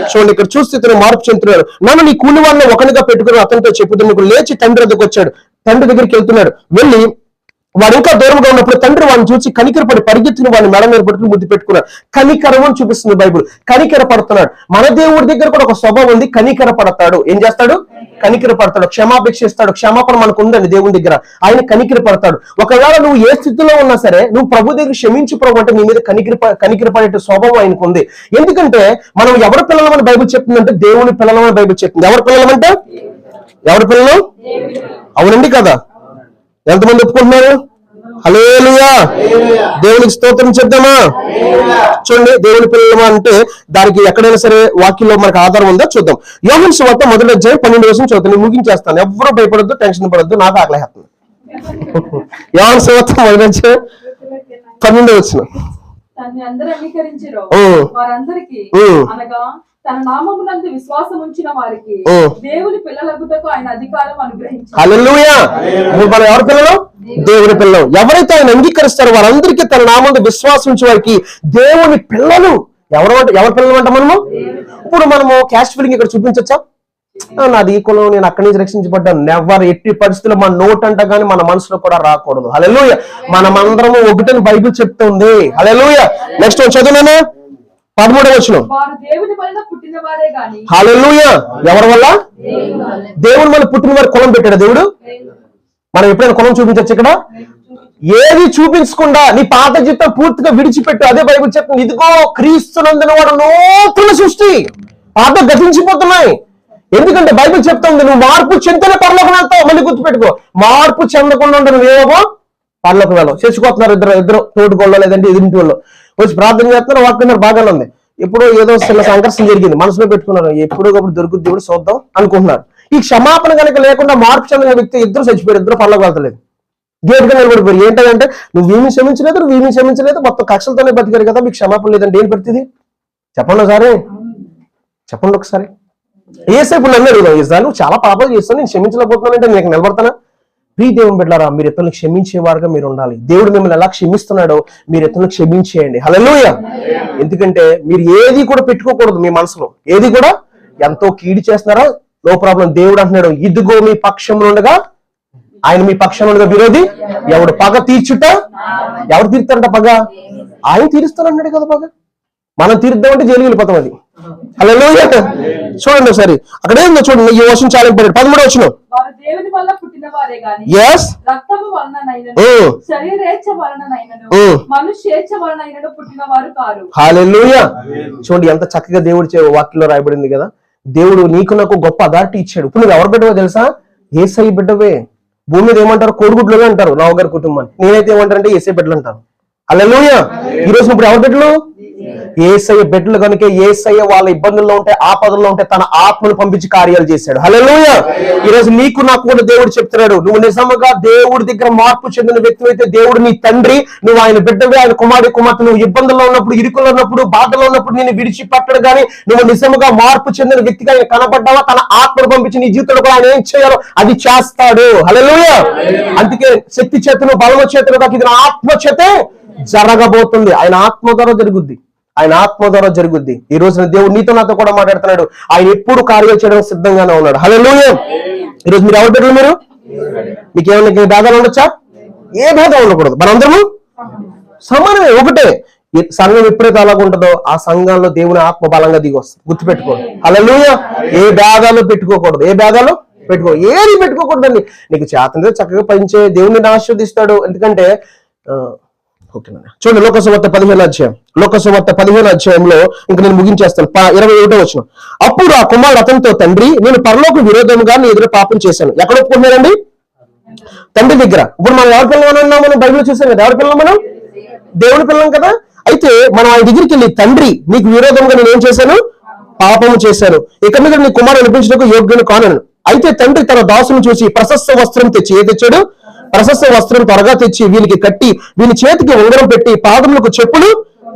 చూడండి, ఇక్కడ చూస్తే ఇతను మార్పు చెందుతున్నాడు. నన్ను నీ కూలి వాళ్ళని ఒకనిగా పెట్టుకుని అతనితో చెప్పుతున్నాడు. లేచి తండ్రి దగ్గరకు వచ్చాడు. తండ్రి దగ్గరికి వెళ్తున్నాడు. వెళ్ళి వాడు ఇంకా దూరంగా ఉన్నప్పుడు తండ్రి వాడిని చూసి కనికరపడి పరిగెత్తిన వాడిని మెడ మీద పట్టుకుని ముద్దు పెట్టుకున్నాడు. కనికరం అని చూపిస్తుంది బైబుల్. కనికర పడుతున్నాడు. మన దేవుడి దగ్గర కూడా ఒక స్వభావం ఉంది, కనికర పడతాడు. ఏం చేస్తాడు? కనికర పడతాడు. క్షమాపేక్ష ఇస్తాడు. క్షమాపణ మనకు ఉందండి దేవుని దగ్గర. ఆయన కనికర పడతాడు. ఒకవేళ నువ్వు ఏ స్థితిలో ఉన్నా సరే నువ్వు ప్రభు దగ్గర క్షమించు ప్రభు అంటే నీ మీద కనికర పడే స్వభావం ఆయనకు ఉంది. ఎందుకంటే మనం ఎవరి పిల్లలమని బైబుల్ చెప్తుందంటే దేవుని పిల్లలమని బైబుల్ చెప్తుంది. ఎవరి పిల్లలమంటే? ఎవరి పిల్లలు? అవునండి కదా? ఎంతమంది ఒప్పుకుంటున్నారు? హల్లెలూయా. దేవునికి స్తోత్రం చెప్దామా? చూడండి, దేవుని పిల్లలు అంటే దానికి ఎక్కడైనా సరే వాక్యంలో మనకు ఆధారం ఉందా చూద్దాం. యోహాను సువార్త 1వ అధ్యాయం 12వ వచనం చదువుతాను. ముగించేస్తాను. ఎవరు భయపడద్దు, టెన్షన్ పడద్దు, నాకు ఆకలేస్తుంది. యోహాను సువార్త 1వ అధ్యాయం 12వ వచనం. వారందరికీ అనగా తన నామమునందు విశ్వాసం ఉంచిన వారికి దేవుని పిల్లలగుటకు ఆయన అధికారం అనుగ్రహించారు. హల్లెలూయా. మనం ఎవరి పిల్లలు? దేవుని పిల్లలు. ఎవరైతే ఆయన అంగీకరిస్తారో వారందరికీ తన నామందు విశ్వాసం ఉంచే వారికి దేవుని పిల్లలు. ఎవరి పిల్లలు అంట మనము? ఇప్పుడు మనము క్యాస్ట్ ఫీలింగ్ ఇక్కడ చూపించచ్చా? నాది ఈ కులం, నేను అక్కడి నుంచి రక్షించబడ్డాను. నెవర్, ఎట్టి పరిస్థితుల్లో మన నోట్ అంట కానీ మన మనసులో కూడా రాకూడదు. హల్లెలూయా. మనమందరము ఒకటని బైబిల్ చెప్తుంది. హల్లెలూయా. నెక్స్ట్ చదువునా 13వ వచనం. హల్లెలూయా. ఎవరి వల్ల? దేవుని వల్ల పుట్టిన వారు కులం పెట్టాడు దేవుడు. మనం ఎప్పుడైనా కులం చూపించచ్చు ఇక్కడ? ఏది చూపించకుండా నీ పాత జీవితం పూర్తిగా విడిచిపెట్టు. అదే బైబిల్ చెప్తుంది. ఇదిగో క్రీస్తునందున వాడు నూతన సృష్టి, పాత గతించిపోతున్నాయి. ఎందుకంటే బైబిల్ చెప్తుంది నువ్వు మార్పు చెందిన పరలోకం వెళ్తావు. మళ్ళీ గుర్తుపెట్టుకో, మార్పు చెందకుండా నువ్వేమో పరలోకి వెళ్ళం చర్చకొస్తున్నారు ఇద్దరు తోటికోళ్ళు లేదంటే ఎదురింటి వాళ్ళు వచ్చి ప్రార్థన చేస్తున్నారు, వాక్కున్నారు, బాగానే ఉంది. ఎప్పుడో ఏదో చిన్న సంఘర్షణ జరిగింది, మనసులో పెట్టుకున్నారు, ఎప్పుడోకప్పుడు దొరుకుద్ది దేవుడు చూద్దాం అనుకుంటున్నారు. ఈ క్షమాపణ కనుక లేకుండా మార్పు చెందిన వ్యక్తి ఇద్దరు చచ్చిపోయారు, ఇద్దరు పరలోకి వెళ్తలేదు, గేట్గా నిలబడిపోయారు. ఏంటంటే నువ్వేమీ క్షమించలేదు, మొత్తం కక్షలతోనే బతికారు కదా, మీకు క్షమాపణ లేదంటే ఏం పెడుతుంది చెప్పండి ఒకసారి, చెప్పండి ఒకసారి. ఏసేపు నన్ను అడుగుదాం, నువ్వు చాలా పాపాలు చేస్తాను, నేను క్షమించలేకపోతున్నానంటే నీకు నిలబడతానా? ప్రియ దేవుని బిడ్డలారా, మీరు ఇతరులను క్షమించేవారుగా మీరు ఉండాలి. దేవుడు మిమ్మల్ని ఎలా క్షమిస్తున్నాడో మీరు ఇతరులను క్షమించేయండి. హల్లెలూయా. ఎందుకంటే మీరు ఏది కూడా పెట్టుకోకూడదు మీ మనసులో, ఏది కూడా. ఎంతో కీడు చేస్తున్నారా, నో ప్రాబ్లం. దేవుడు అంటున్నాడు, ఇదిగో మీ పక్షంలో ఉండగా ఆయన మీ పక్షంలో ఉండగా విరోధి ఎవడు పగ తీర్చుట, ఎవరు తీరుతారంట పగ? ఆయన తీరుస్తానన్నాడు కదా పగ. మనం తీరుద్దామంటే జైలు వెళ్ళిపోతాం. అది హల్లెలూయా. చూడండి ఒకసారి అక్కడ ఏందో చూడండి, ఈ వర్షం చాలా ఇంపార్టెంట్. 13వ వచనం. దేవుని వల్ల పుట్టినవారే గాని రక్తము వలననైనను శరీరేచ్ఛ వలననైనను మనుష్యేచ్ఛ వలననైనను పుట్టినవారు కారు. హల్లెలూయా. చూడండి ఎంత చక్కగా దేవుడి వాక్యంలో రాయబడింది కదా. దేవుడు నీకు నాకు గొప్ప అథారిటీ ఇచ్చాడు. ఇప్పుడు నువ్వు ఎవరు బిడ్డవో తెలుసా? యేసయ్య బిడ్డవే. భూమి మీద ఏమంటారు? కోడిగుడ్లుగా అంటారు నావగారి కుటుంబాన్ని. నేనైతే ఏమంటారంటే యేసయ్య బిడ్డలు అంటారు. హల్లెలూయా. ఈ రోజు ఇప్పుడు ఎవరి బిడ్డలు? యేసయ్య బిడ్డలు కనుక యేసయ్య వాళ్ళ ఇబ్బందుల్లో ఉంటే, ఆపదల్లో ఉంటే తన ఆత్మను పంపించి కార్యాలు చేశాడు. హల్లెలూయా. ఈ రోజు నీకు నాకు కూడా దేవుడు చెప్తున్నాడు, నువ్వు నిజంగా దేవుడి దగ్గర మార్పు చెందిన వ్యక్తి అయితే దేవుడు నీ తండ్రి, నువ్వు ఆయన బిడ్డవే, ఆయన కుమార్తె. నువ్వు ఇబ్బందుల్లో ఉన్నప్పుడు, ఇరుకుల్లో ఉన్నప్పుడు, బాధలో ఉన్నప్పుడు నేను విడిచిపెట్టడు. కానీ నువ్వు నిజంగా మార్పు చెందిన వ్యక్తిగా ఆయన కనబడ్డావా, తన ఆత్మను పంపించి నీ జీవితంలో కూడా ఆయన ఏం చేయాలో అది చేస్తాడు. హల్లెలూయా. అందుకే శక్తి చేతులు, బలమ చేతులు కాక ఇది ఆత్మ చేతే జరగబోతుంది. ఆయన ఆత్మ ద్వారా జరుగుద్ది, ఆయన ఆత్మ ద్వారా జరుగుద్ది. ఈ రోజున దేవుడు నీతో నాతో కూడా మాట్లాడుతున్నాడు. ఆయన ఎప్పుడు కార్యాలు చేయడం సిద్ధంగానే ఉన్నాడు. హల్లెలూయా. ఈరోజు మీరు ఎవరు బిడ్డలు? మీరు మీకు ఏమైనా భేదాలు ఉండొచ్చా? ఏ భేదం ఉండకూడదు. మనందరము సమానమే, ఒకటే. సంఘం ఎప్పుడైతే అలాగ ఉంటుందో ఆ సంఘంలో దేవుని ఆత్మ బలంగా దిగి వస్తుంది. గుర్తుపెట్టుకోండి. హల్లెలూయా. ఏ భేదాలు పెట్టుకోకూడదు, ఏది పెట్టుకోకూడదండి. నీకు చేతనైతే చక్కగా పనిచే, దేవుడిని ఆశీర్వదిస్తాడు. ఎందుకంటే ఓకేనా. చూడండి లోకసువార్త 15వ అధ్యాయం. లోకసువార్త 15వ అధ్యాయంలో ఇంకా నేను ముగించేస్తాను. 21వ వచనం. అప్పుడు ఆ కుమారుడు అతనితో, తండ్రి నేను పరలోక విరోధంగా నీ ఎదురు పాపం చేశాను. ఎక్కడ ఒప్పుకుంటున్నారండి? తండ్రి దగ్గర. ఇప్పుడు మనం ఎవరి పిల్లలు అన్నాం? మనం బైబిల్ చూసాం కదా, ఎవరి పిల్లలు? మనం దేవుని పిల్లం కదా. అయితే మనం ఆయన దగ్గరికి వెళ్ళి, తండ్రి నీకు విరోధంగా నేను ఏం చేశాను? పాపము చేశాను. ఇక మీద నీ కుమారుడు అనిపించడానికి యోగ్యుని కానను. అయితే తండ్రి తన దాసును చూసి ప్రశస్త వస్త్రం తెచ్చి, ఏ తెచ్చాడు? ప్రశస్త వస్త్రం త్వరగా తెచ్చి వీనికి కట్టి, వీని చేతికి ఉంగరం పెట్టి, పాదములకు చెప్పులు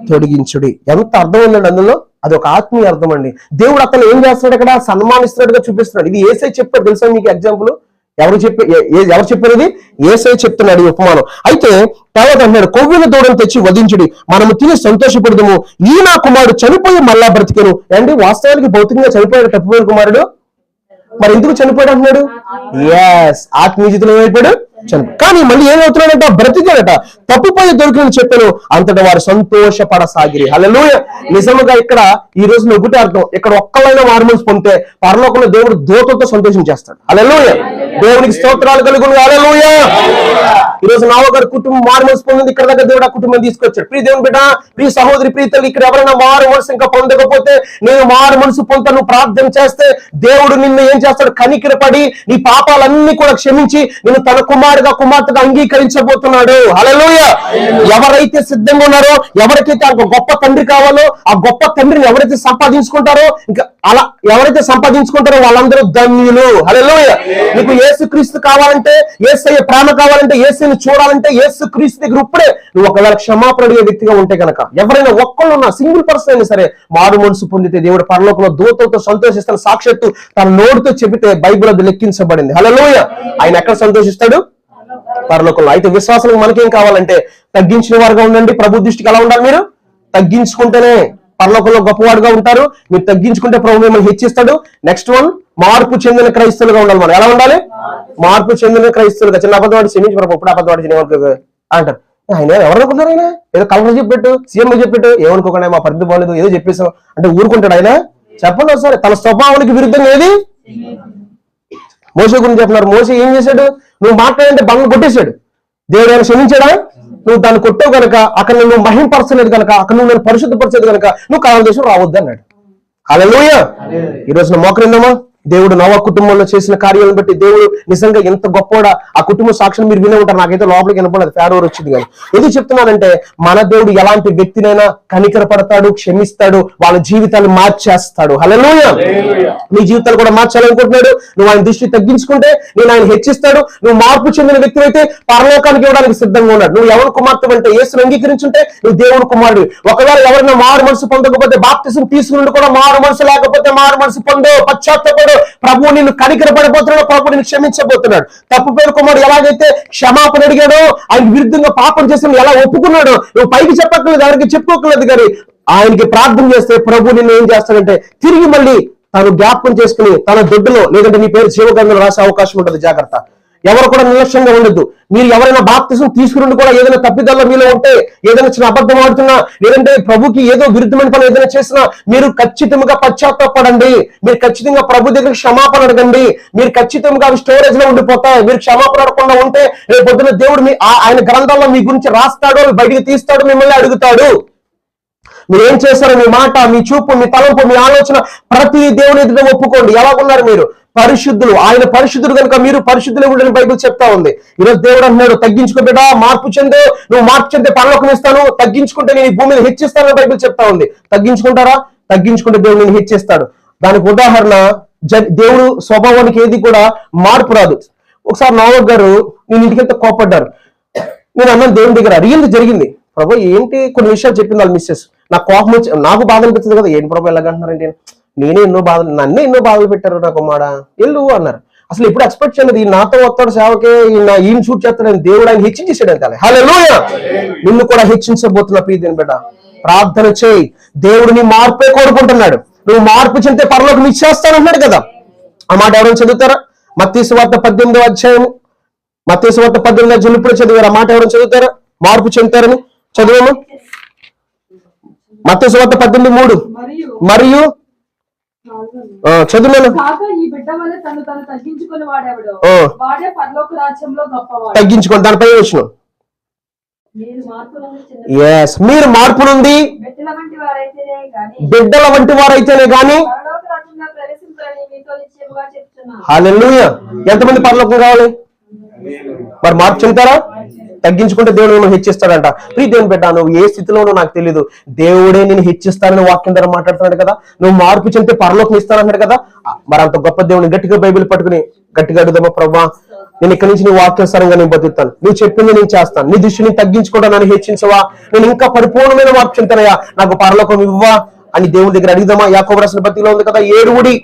తొడిగించుడి. ఎంత అర్థం ఉందండి అందులో? అది ఒక ఆత్మీయ అర్థం అండి. దేవుడు అతను ఏం చేస్తున్నాడు? ఇక్కడ సన్మానిస్తున్నట్టుగా చూపిస్తున్నాడు. ఇది యేసయ్య చెప్పారు తెలుసా మీకు? ఎగ్జాంపుల్ ఎవరు చెప్పారు? ఇది యేసయ్య చెప్తున్నాడు ఈ ఉపమానం. అయితే తర్వాత అంటున్నాడు, కొవ్విన దూడను తెచ్చి వధించుడి, మనము తిని సంతోషపడదుము. ఈ నా కుమారుడు చనిపోయి మళ్ళా బ్రతికెను. అంటే వాస్తవానికి భౌతికంగా చనిపోయాడు తప్పిపోయిన కుమారుడు. మరి ఎందుకు చనిపోయాడు అంటున్నాడు? ఆత్మీయ జీవితంలో ఏమైపోయాడు? కానీ మళ్ళీ ఏమవుతున్నాడంట? బ్రతికాడట. తప్పిపోయి దొరికిన చెప్పాను, అంతటా వారు సంతోషపడసాగిరి. హల్లెలూయా. నిజముగా ఇక్కడ ఈ రోజు ఒకటే అర్థం, ఇక్కడ ఒక్కలైనా మారుమనసు పొందితే పరలోకంలో దేవుడు దూతలతో సంతోషించేస్తాడు. హల్లెలూయా. దేవునికి స్తోత్రాలు కలుగును. హల్లెలూయా. ఈ రోజు నావగారి కుటుంబం మారుమనసు పొందింది. ఇక్కడ దగ్గర దేవుడు ఆ కుటుంబం తీసుకొచ్చాడు. ప్రియ దేవుని బిడ్డ, ప్రియ సహోదరి, ప్రియ తల్లి, ఇక్కడ ఎవరైనా మారు మనసు ఇంకా పొందకపోతే, నేను మారు మనసు పొందుతాను ప్రార్థన చేస్తే దేవుడు నిన్ను ఏం చేస్తాడు? కనికరపడి నీ పాపాలన్నీ కూడా క్షమించి నిన్ను తన కుమార్తెగా అంగీకరించబోతున్నాడు. హల్లెలూయా. ఎవరైతే సిద్ధంగా ఉన్నారో, ఎవరికైతే ఆ గొప్ప తండ్రి కావాలో, ఆ గొప్ప తండ్రిని ఎవరైతే సంపాదించుకుంటారో, ఇంకా అలా ఎవరైతే సంపాదించుకుంటారో వాళ్ళందరూ ధన్యులు. హల్లెలూయా. నీకు యేసుక్రీస్తు కావాలంటే, యేసయ్య ప్రేమ కావాలంటే, యేసుని చూడాలంటే యేసుక్రీస్తు దగ్గర ఇప్పుడే నువ్వు ఒకవేళ క్షమాపణ అడిగే వ్యక్తిగా ఉంటే కనుక, ఎవరైనా ఒక్కళ్ళు ఉన్న సింగిల్ పర్సన్ అయినా సరే మారు మనసు పొందితే దేవుడు పరలోకంలో దూతలతో సంతోషిస్తాడు. సాక్షాత్తు తన నోటితో చెబితే బైబిల్ అది లెక్కించబడింది. హల్లెలూయా. ఆయన ఎక్కడ సంతోషిస్తాడు? పరలోకంలో. అయితే విశ్వాసం మనకేం కావాలంటే తగ్గించిన వారుగా ఉండండి. ప్రభు దృష్టికి ఎలా ఉండాలి? మీరు తగ్గించుకుంటేనే పరలోకంలో గొప్పవాడుగా ఉంటారు. మీరు తగ్గించుకుంటే ప్రభు మిమ్మల్ని హెచ్చిస్తాడు. నెక్స్ట్ వన్, మార్పు చెందిన క్రైస్తవులుగా ఉండాలి. మనం ఎలా ఉండాలి? మార్పు చెందిన క్రైస్తవులుగా. చిన్న అబద్ధవాడి క్షమించి ప్రభు ఇప్పుడు అబద్ధవాడి అంటారు. ఆయన ఎవరనుకుంటారు? ఆయన ఏదో కలెక్టర్ చెప్పిట్టు, సీఎం చెప్పిట్టు, ఏమనుకోకుండా మా పరిధి బాగలేదు ఏదో చెప్పేసాం అంటే ఊరుకుంటాడు ఆయన? చెప్పండి ఒకసారి. తన స్వభావానికి విరుద్ధంగా ఏది? మోసే గురించి చెప్తున్నారు. మోసే ఏం చేశాడు? నువ్వు మాట్లాడంటే బంగ కొట్టేశాడు. దేవుడు ఏమైనా క్షమించాడా? నువ్వు దాన్ని కొట్టావు కనుక, అక్కడ నువ్వు మహింపరచలేదు కనుక, అక్కడ నువ్వు నేను పరిశుద్ధపరచలేదు కనుక నువ్వు కాలం దేశం రావద్దు అన్నాడు. హల్లెలూయా. ఈ రోజున మోకరిందామా? దేవుడు నోవా కుటుంబంలో చేసిన కార్యాలను బట్టి దేవుడు నిజంగా ఎంత గొప్పవాడా. ఆ కుటుంబ సాక్షిని మీరు వినే ఉంటారు. నాకైతే లోపలికి వినపడదు, ఫేడోర్ వచ్చింది. కానీ ఎందుకు చెప్తున్నానంటే మన దేవుడు ఎలాంటి వ్యక్తినైనా కనికరపడతాడు, క్షమిస్తాడు, వాళ్ళ జీవితాన్ని మార్చేస్తాడు. హల్లెలూయా. నీ జీవితాలు కూడా మార్చాలనుకుంటున్నాడు. నువ్వు ఆయన దృష్టి తగ్గించుకుంటే నేను ఆయన హెచ్చిస్తాడు. నువ్వు మార్పు చెందిన వ్యక్తి అయితే పరలోకానికి ఇవ్వడానికి సిద్ధంగా ఉన్నాడు. నువ్వు ఎవరు కుమార్తె అంటే యేసును అంగీకరించుంటే నువ్వు దేవుడు కుమారుడు. ఒకవేళ ఎవరైనా మారు మనసు పొందకపోతే, బాప్తిసం తీసుకుని కూడా మారు మనసు లేకపోతే మారు మనసు పొందో, పశ్చాత్తపడు. ప్రభువు నిన్ను కనికరపడిపోతున్నాడు, ప్రభు నిన్ను క్షమించబోతున్నాడు. తప్పు పేరు కుమారుడు ఎలాగైతే క్షమాపణ అడిగాడో, ఆయన విరుద్ధంగా పాపం చేసిన ఎలా ఒప్పుకున్నాడో, నువ్వు పైకి చెప్పక్కర్లేదు, ఎవరికి చెప్పుకోకలేదు. కానీ ఆయనకి ప్రార్థన చేస్తే ప్రభు నిన్ను ఏం చేస్తాడంటే తిరిగి మళ్ళీ తను జ్ఞాపకం చేసుకుని తన దొడ్డులో, లేదంటే నీ పేరు జీవగ్రంథంలో రాసే అవకాశం ఉంటుంది. జాగ్రత్త. ఎవరు కూడా నిర్లక్ష్యంగా ఉండొద్దు. మీరు ఎవరైనా బాప్తిసం తీసుకుని కూడా ఏదైనా తప్పిదల్లో మీలో ఉంటే, ఏదైనా చిన్న అబద్ధం ఆడుతున్నా, లేదంటే ప్రభుకి ఏదో విరుద్ధమైన పని ఏదైనా చేసినా, మీరు ఖచ్చితంగా పశ్చాత్తాపడండి. మీరు ఖచ్చితంగా ప్రభు దగ్గర క్షమాపణ అడగండి. మీరు ఖచ్చితంగా అవి స్టోరేజ్ లో ఉండిపోతాయి. మీరు క్షమాపణ అడగకుండా ఉంటే రేపు పొద్దున దేవుడు ఆయన గ్రంథంలో మీ గురించి రాస్తాడు, బయటికి తీస్తాడు, మిమ్మల్ని అడుగుతాడు. మీరు ఏం చేశారో, మీ మాట, మీ చూపు, మీ తలంపు, మీ ఆలోచన ప్రతి దేవుని ఎదుట ఒప్పుకోండి. ఎలాగున్నారు మీరు? పరిశుద్ధులు. ఆయన పరిశుద్ధుడు కనుక మీరు పరిశుద్ధులే ఉండాలని బైబిల్ చెప్తా ఉంది. ఈరోజు దేవుడు అంటున్నాడు, తగ్గించుకో బిడ్డా, మార్పు చెందే. నువ్వు మార్పు చెందే పరలోకం ఇస్తాను, తగ్గించుకుంటే నేను ఈ భూమి మీద హెచ్చిస్తానని బైబిల్ చెప్తా ఉంది. తగ్గించుకుంటారా? తగ్గించుకుంటే దేవుడు నేను హెచ్చిస్తాడు. దానికి ఉదాహరణ, దేవుడు స్వభావానికి ఏది కూడా మార్పు రాదు. ఒకసారి నోవహ్ గారు నేను ఇంటికెళ్తే కోపడ్డారు. నేను అన్నాను దేవుని దగ్గర, రియల్ జరిగింది ప్రభు, ఏంటి కొన్ని విషయాలు చెప్పింది వాళ్ళ మిస్సెస్. నాకు కోపం వచ్చి, నాకు బాధ అనిపిస్తుంది కదా, ఏంటి ప్రభు ఎలాగంటున్నారంటే, నన్నే ఎన్నో బాధలు పెట్టారు నాకు మాడ ఎల్లు అన్నారు. అసలు ఎప్పుడు ఎక్స్పెక్ట్ చేయలేదు ఈ నాతో వస్తాడు సేవకే, ఈయన షూట్ చేస్తాడని. దేవుడు ఆయన హెచ్చించేసాడు అంతే. హల్లెలూయా. నిన్ను కూడా హెచ్చించబోతున్నా ప్రియమైన బిడ్డ. ప్రార్థన చేయి. దేవుడిని మార్పే కోరుకుంటున్నాడు. నువ్వు మార్పు చెందితే పరలోకం ఇచ్చేస్తానన్నాడు కదా. ఆ మాట ఎవరైనా చదువుతారా? మత్తయి సువార్త 18వ అధ్యాయము, మత్తయి సువార్త 18వ అధ్యాయం ఇప్పుడు చదివారు. ఆ మాట ఎవరైనా చదువుతారా? మార్పు చెందుతారని చదివాము. మత్తయి సువార్త 18:3 మరియు చదువున్నాను. తగ్గించుకోండి. దానిపై వచ్చిన మీరు మార్పు నుండి బిడ్డల వంటి వారైతేనే గాని. హల్లెలూయా. ఎంతమంది పరలోకం కావాలి? మరి మార్పు చెందుతారా? తగ్గించుకుంటే దేవుడు మిమ్మల్ని హెచ్చిస్తాడంట. ప్రియ దేవుని బిడ్డ, నువ్వు ఏ స్థితిలోనో నాకు తెలియదు, దేవుడే నేను హెచ్చిస్తానని వాక్యం ద్వారా మాట్లాడుతున్నాడు కదా. నువ్వు మార్పు చెందితే పరలోకం ఇస్తానన్నాడు కదా. మరి అంత గొప్ప దేవుని గట్టిగా బైబిల్ పట్టుకుని గట్టిగా అడుగుదామా, ప్రభా నేను ఇక్కడి నుంచి నీ వాక్యానుసారంగా నేను బతుకుతాను, నువ్వు చెప్పింది నేను చేస్తాను, నీ దృష్టిని తగ్గించుకోవడం నన్ను హెచ్చించవా, నేను ఇంకా పరిపూర్ణమైన మార్పు చెందుతానయ్యా, నాకు పరలోకం ఇవ్వవా అని దేవుని దగ్గర అడుగుదామా. యాకోబు రాసిన పత్రికలో ఉంది కదా, ఏడుగుడి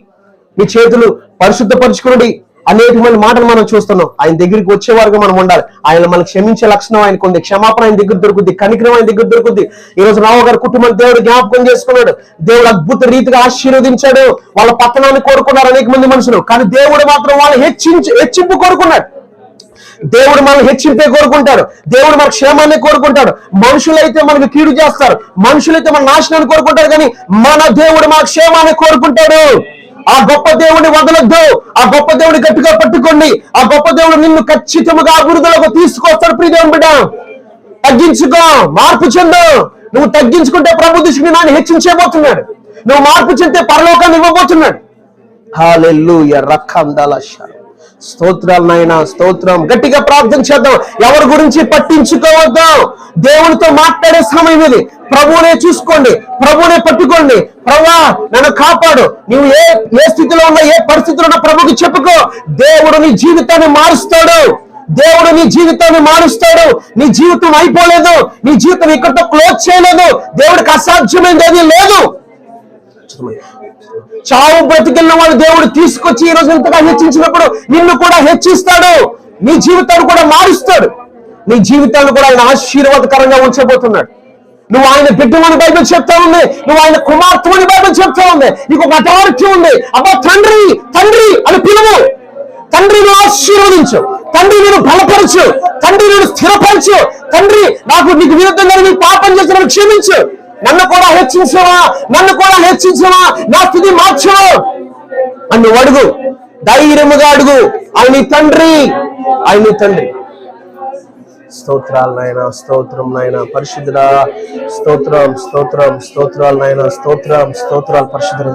మీ చేతులు పరిశుద్ధపరచుకునుడి అనేకమైన మాటలు మనం చూస్తున్నాం. ఆయన దగ్గరికి వచ్చే వరకు మనం ఉండాలి. ఆయన మనకు క్షమించే లక్షణం ఆయనకు ఉంది, క్షమాపణ ఆయన దగ్గర దొరుకుద్ది, కనికరం ఆయన దగ్గర దొరుకుద్ది. ఈ రోజు నోవహ్ గారి కుటుంబం దేవుడు జ్ఞాపకం చేసుకున్నాడు. దేవుడు అద్భుత రీతిగా ఆశీర్వదించాడు. వాళ్ళ పతనాన్ని కోరుకున్నారు అనేక మంది మనుషులు, కానీ దేవుడు మాత్రం వాళ్ళు హెచ్చింపు కోరుకున్నాడు. దేవుడు మనల్ని హెచ్చింపే కోరుకుంటాడు. దేవుడు మన క్షేమాన్ని కోరుకుంటాడు. మనుషులైతే మనకు కీడు చేస్తారు, మనుషులైతే మన నాశనాన్ని కోరుకుంటారు, కానీ మన దేవుడు మన క్షేమాన్ని కోరుకుంటాడు. ఆ గొప్ప దేవుడిని వదలొద్దు. ఆ గొప్ప దేవుడిని గట్టిగా పట్టుకోండి. ఆ గొప్ప దేవుడు నిన్ను ఖచ్చితంగా అభివృద్ధిలోకి తీసుకొస్తాడు. ప్రియ దేవుని బిడ్డ, తగ్గించుకో, మార్పు చెందు. నువ్వు తగ్గించుకుంటే ప్రభు దృష్టిని నాన్న హెచ్చించబోతున్నాడు. నువ్వు మార్పు చెందితే పరలోకాన్ని ఇవ్వబోతున్నాడు. హల్లెలూయా. రకందలశ. స్తోత్రాలు నాయనా, స్తోత్రం. గట్టిగా ప్రార్థన చేద్దాం. ఎవరి గురించి పట్టించుకోవద్దు. దేవునితో మాట్లాడే సమయం ఇది. ప్రభువునే చూసుకోండి, ప్రభువునే పట్టుకోండి. ప్రభువా నన్ను కాపాడు. నువ్వు ఏ స్థితిలో ఉన్నా, ఏ పరిస్థితిలో ఉన్నా ప్రభుకి చెప్పుకో. దేవుడు నీ జీవితాన్ని మారుస్తాడు. దేవుడు నీ జీవితాన్ని మారుస్తాడు. నీ జీవితం అయిపోలేదు. నీ జీవితం ఇక్కడితో క్లోజ్ చేయలేదు. దేవుడికి అసాధ్యమైనది ఏదీ లేదు. చావు బ్రతికెళ్ళిన వాళ్ళు దేవుడు తీసుకొచ్చి ఈ రోజు ఇంతగా హెచ్చించినప్పుడు నిన్ను కూడా హెచ్చిస్తాడు. నీ జీవితాన్ని కూడా మారుస్తాడు. నీ జీవితాన్ని కూడా ఆయన ఆశీర్వాదకరంగా ఉంచబోతున్నాడు. నువ్వు ఆయన బిడ్డమని బైబిల్ చెప్తా ఉంది, నువ్వు ఆయన కుమార్తెమని బైబిల్ చెప్తా ఉంది. నీకు ఒక అథారిటీ ఉంది. అబ్బా తండ్రి తండ్రి అని పిలువు. తండ్రి నువ్వు ఆశీర్వదించు, తండ్రి నేను బలపరచు, తండ్రి నేను స్థిరపరచు, తండ్రి నీకు విరుద్ధంగా నీ పాపం చేసిన క్షమించు, నన్ను కూడా హెచ్చించవా, నన్ను కూడా హెచ్చించవా, నా స్థితి మార్చవు అని నువ్వు అడుగు. ధైర్యముగా అడుగు. ఆయన తండ్రి, ఆయన తండ్రి. స్తోత్రాలు నాయన, స్తోత్రం నాయన, పరిశుద్ధుడా, స్తోత్రం స్తోత్రం స్తోత్రాలు నాయన, స్తోత్రం స్తోత్రాలు పరిశుద్ధుడు.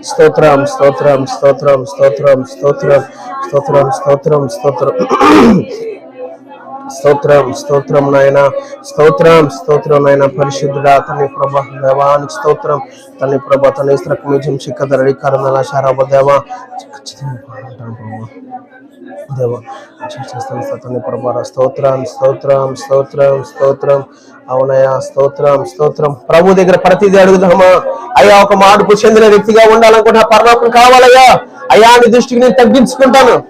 స్తోత్రం స్తోత్రం స్తోత్రం స్తోత్రం స్తోత్రం స్తోత్రం స్తోత్రం స్తోత్రం స్తోత్రం స్తోత్రం నాయన స్తోత్రం స్తోత్రం నాయన పరిశుద్ధుడా తండ్రి ప్రభా దేవానికి స్తోత్రం తండ్రి ప్రభా తన ఇస్త్రకమేజం చిక్కదరడి కరణల శారవ దేవా దేవా తండ్రి ప్రభా స్తోత్రం స్తోత్రం స్తోత్రం స్తోత్రం అవునయ్యా స్తోత్రం స్తోత్రం ప్రభు దగ్గర ప్రతిదీ అడుగుదామా అయ్యా ఒక మార్పు చెందిన వ్యక్తిగా ఉండాలనుకుంటే పరలోకం కావాలయ్యా అయ్యా నీ దృష్టికి నేను తగ్గించుకుంటాను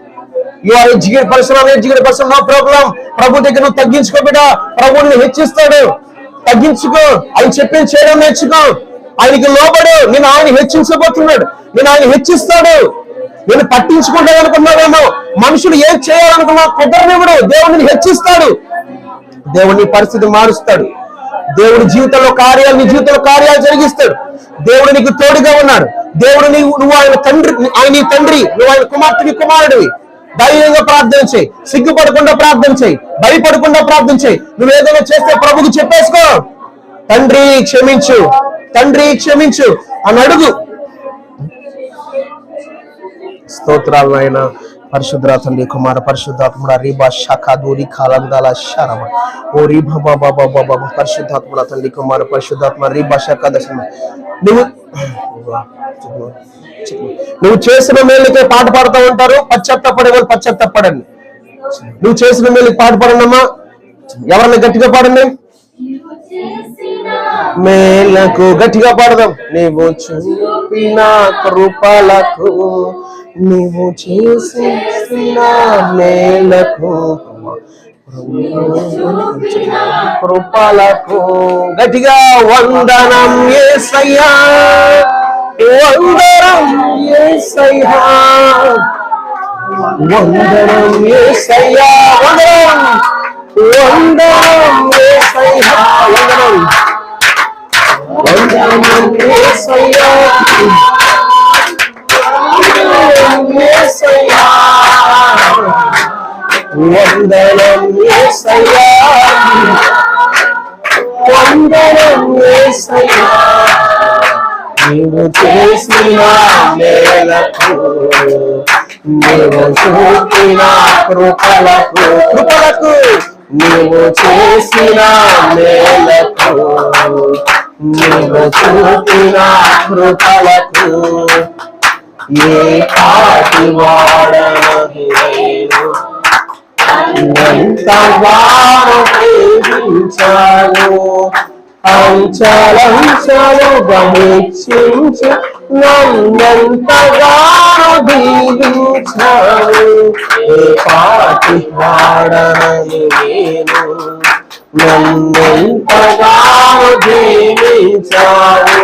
you are educated person no problem ప్రభు దగ్గర నువ్వు తగ్గించుకో బిడ్డ ప్రభువుని హెచ్చిస్తాడు తగ్గించుకో ఆయన చెప్పింది చేయడం నేర్చుకో ఆయనకి లోబడు నేను ఆయన హెచ్చించబోతున్నాడు నేను ఆయన హెచ్చిస్తాడు నేను పట్టించుకుంటాను అనుకున్నావేమో మనుషులు ఏం చేయాలనుకున్నా కుదరనివ్వడు దేవుడిని హెచ్చిస్తాడు దేవుని పరిస్థితి మారుస్తాడు దేవుడి జీవితంలో కార్యాలు నీ జీవితంలో కార్యాలు జరిగిస్తాడు దేవుడు నీకు తోడుగా ఉన్నాడు దేవుడు నువ్వు ఆయన తండ్రి ఆయన నీ తండ్రి నువ్వు ఆయన కుమార్తెని కుమారుడివి ధైర్యంగా ప్రార్థన చేయి సిగ్గుపడకుండా ప్రార్థన చేయి భయపడకుండా ప్రార్థన చేయి నువ్వు ఏదైనా చేస్తే ప్రభుకి చెప్పేసుకో తండ్రి క్షమించు అని అడుగు స్తోత్రాలు ఆయన పరిశుద్ధ తండ్రి కుమార పరిశుద్ధాత్ముడ రీబా శాఖ దూరి కాలందాల శరమ ఓ రీబా బాబా బాబా బాబా పరిశుద్ధాత్ముడ తండ్రి కుమార పరిశుద్ధాత్మ రీబా శాఖ దశమ నువ్వు చేసిన మేలుకే పాట పాడుతూ ఉంటారు పశ్చాత్తపడే వాళ్ళు పశ్చాత్తపడండి నువ్వు చేసిన మేలుకి పాట పాడండమ్మా ఎవరన్నా గట్టిగా పాడండి మేలకు గట్టిగా పాడదాం నీవు చూపిన కృపలకు నీవు చేసిన మేలకు కృపలకు గట్టిగా వందనం యేసయ్యా వందనం యేసయ్యా వందనం యేసయ్యా వందనం యేసయ్యా వందనం యేసయ్యా వందనం యేసయ్యా వందనం యేసయ్యా నీవు చేసిన మేలకు నీవు చూపిన కృపలకు నీవు చేసిన మేలకు నీవు చూపిన కృపలకు ఏ పాటి వాడను ఎంతగానో ప్రేమించాను అంచలంచలుగా హెచ్చించి నన్నెంతగానో దీవించాను ఏ పాటి వాడను నేను నన్నెంతగానో దీవించాను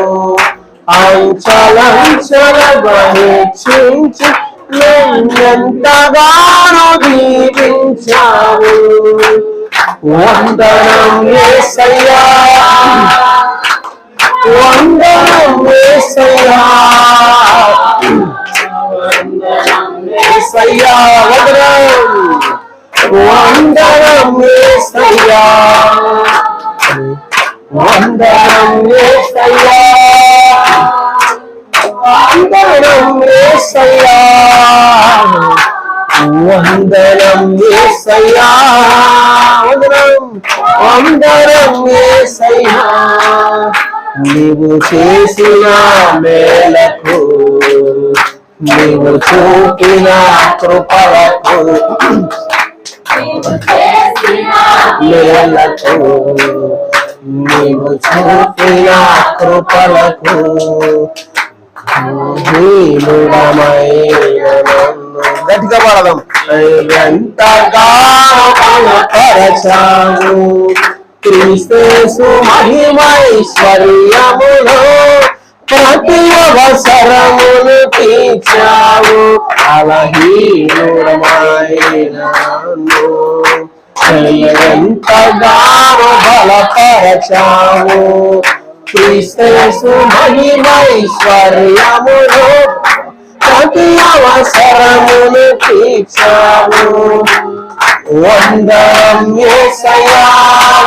అంచలంచలుగా హెచ్చించి ఎంతగానో దీవించావు వందనం యేసయ్యా వందనం యేసయ్యా యేసయ్యా వందనం యేసయ్యా వందనం యేసయ్యా వందనం యేసయ్యా వందనం యేసయ్యా వందనం యేసయ్యా నీవు చేసిన మేలకు నీవు చూపిన కృపలకు మేలకు నీవు చూపిన కృపలకు గట్టిగా పాడదాం ఎంతగానో బలపరచావు క్రీస్తు మహిమైశ్వర్యములో ప్రతి అవసరమును తీర్చావు అలహీనుడమైనను ఎంతగానో బలపరచావు క్రీస్తు మహిమైశ్వర్యములో ప్రతి అవసరమును తీర్చావు వందనం యేసయ్యా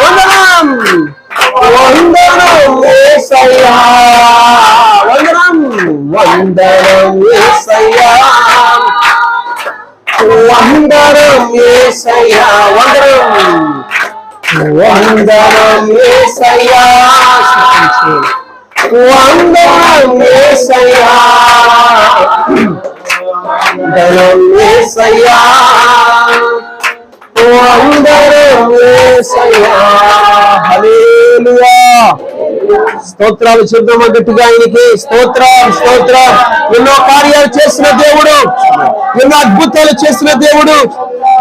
వందనం వందనం యేసయ్యా, వందనం వందనం యేసయ్యా, వందనం యేసయ్యా, వందనం వందనం యేసయ్యా, వందనం యేసయ్యా, వందనం యేసయ్యా, వందనం యేసయ్యా. హల్లెలూయా. స్తోత్రాలు చెప్దామా గట్టిగా ఆయనకి. స్తోత్రం స్తోత్రం. ఎన్నో కార్యాలు చేసిన దేవుడు, ఎన్నో అద్భుతాలు చేసిన దేవుడు,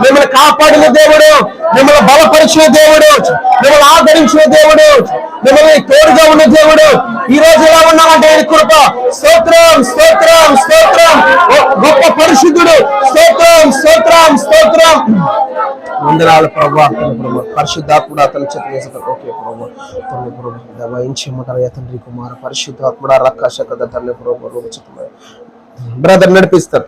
మిమ్మల్ని కాపాడిన దేవుడు, మిమ్మల్ని బలపరిచిన దేవుడు, మిమ్మల్ని ఆదరించిన దేవుడు, మిమ్మల్ని తోడుగా ఉన్న దేవుడు. ఈ రోజు ఎలా ఉన్నామంటే ఆయన కృప. స్తోత్రం స్తోత్రం స్తోత్రం. గొప్ప పరిశుద్ధుడు. స్తోత్రం స్తోత్రం స్తోత్రం. వందనాలు ప్రభా, పరిశుద్ధాత్ముడు అతని చేత వేసుకుంటారు. ఓకే ప్రభా, తండ్రి ప్రభు దవాయించమంటారు తండ్రి కుమార పరిశుద్ధాత్ముడ రక్షక తండ్రి ప్రభు బ్రదర్ నడిపిస్తారు.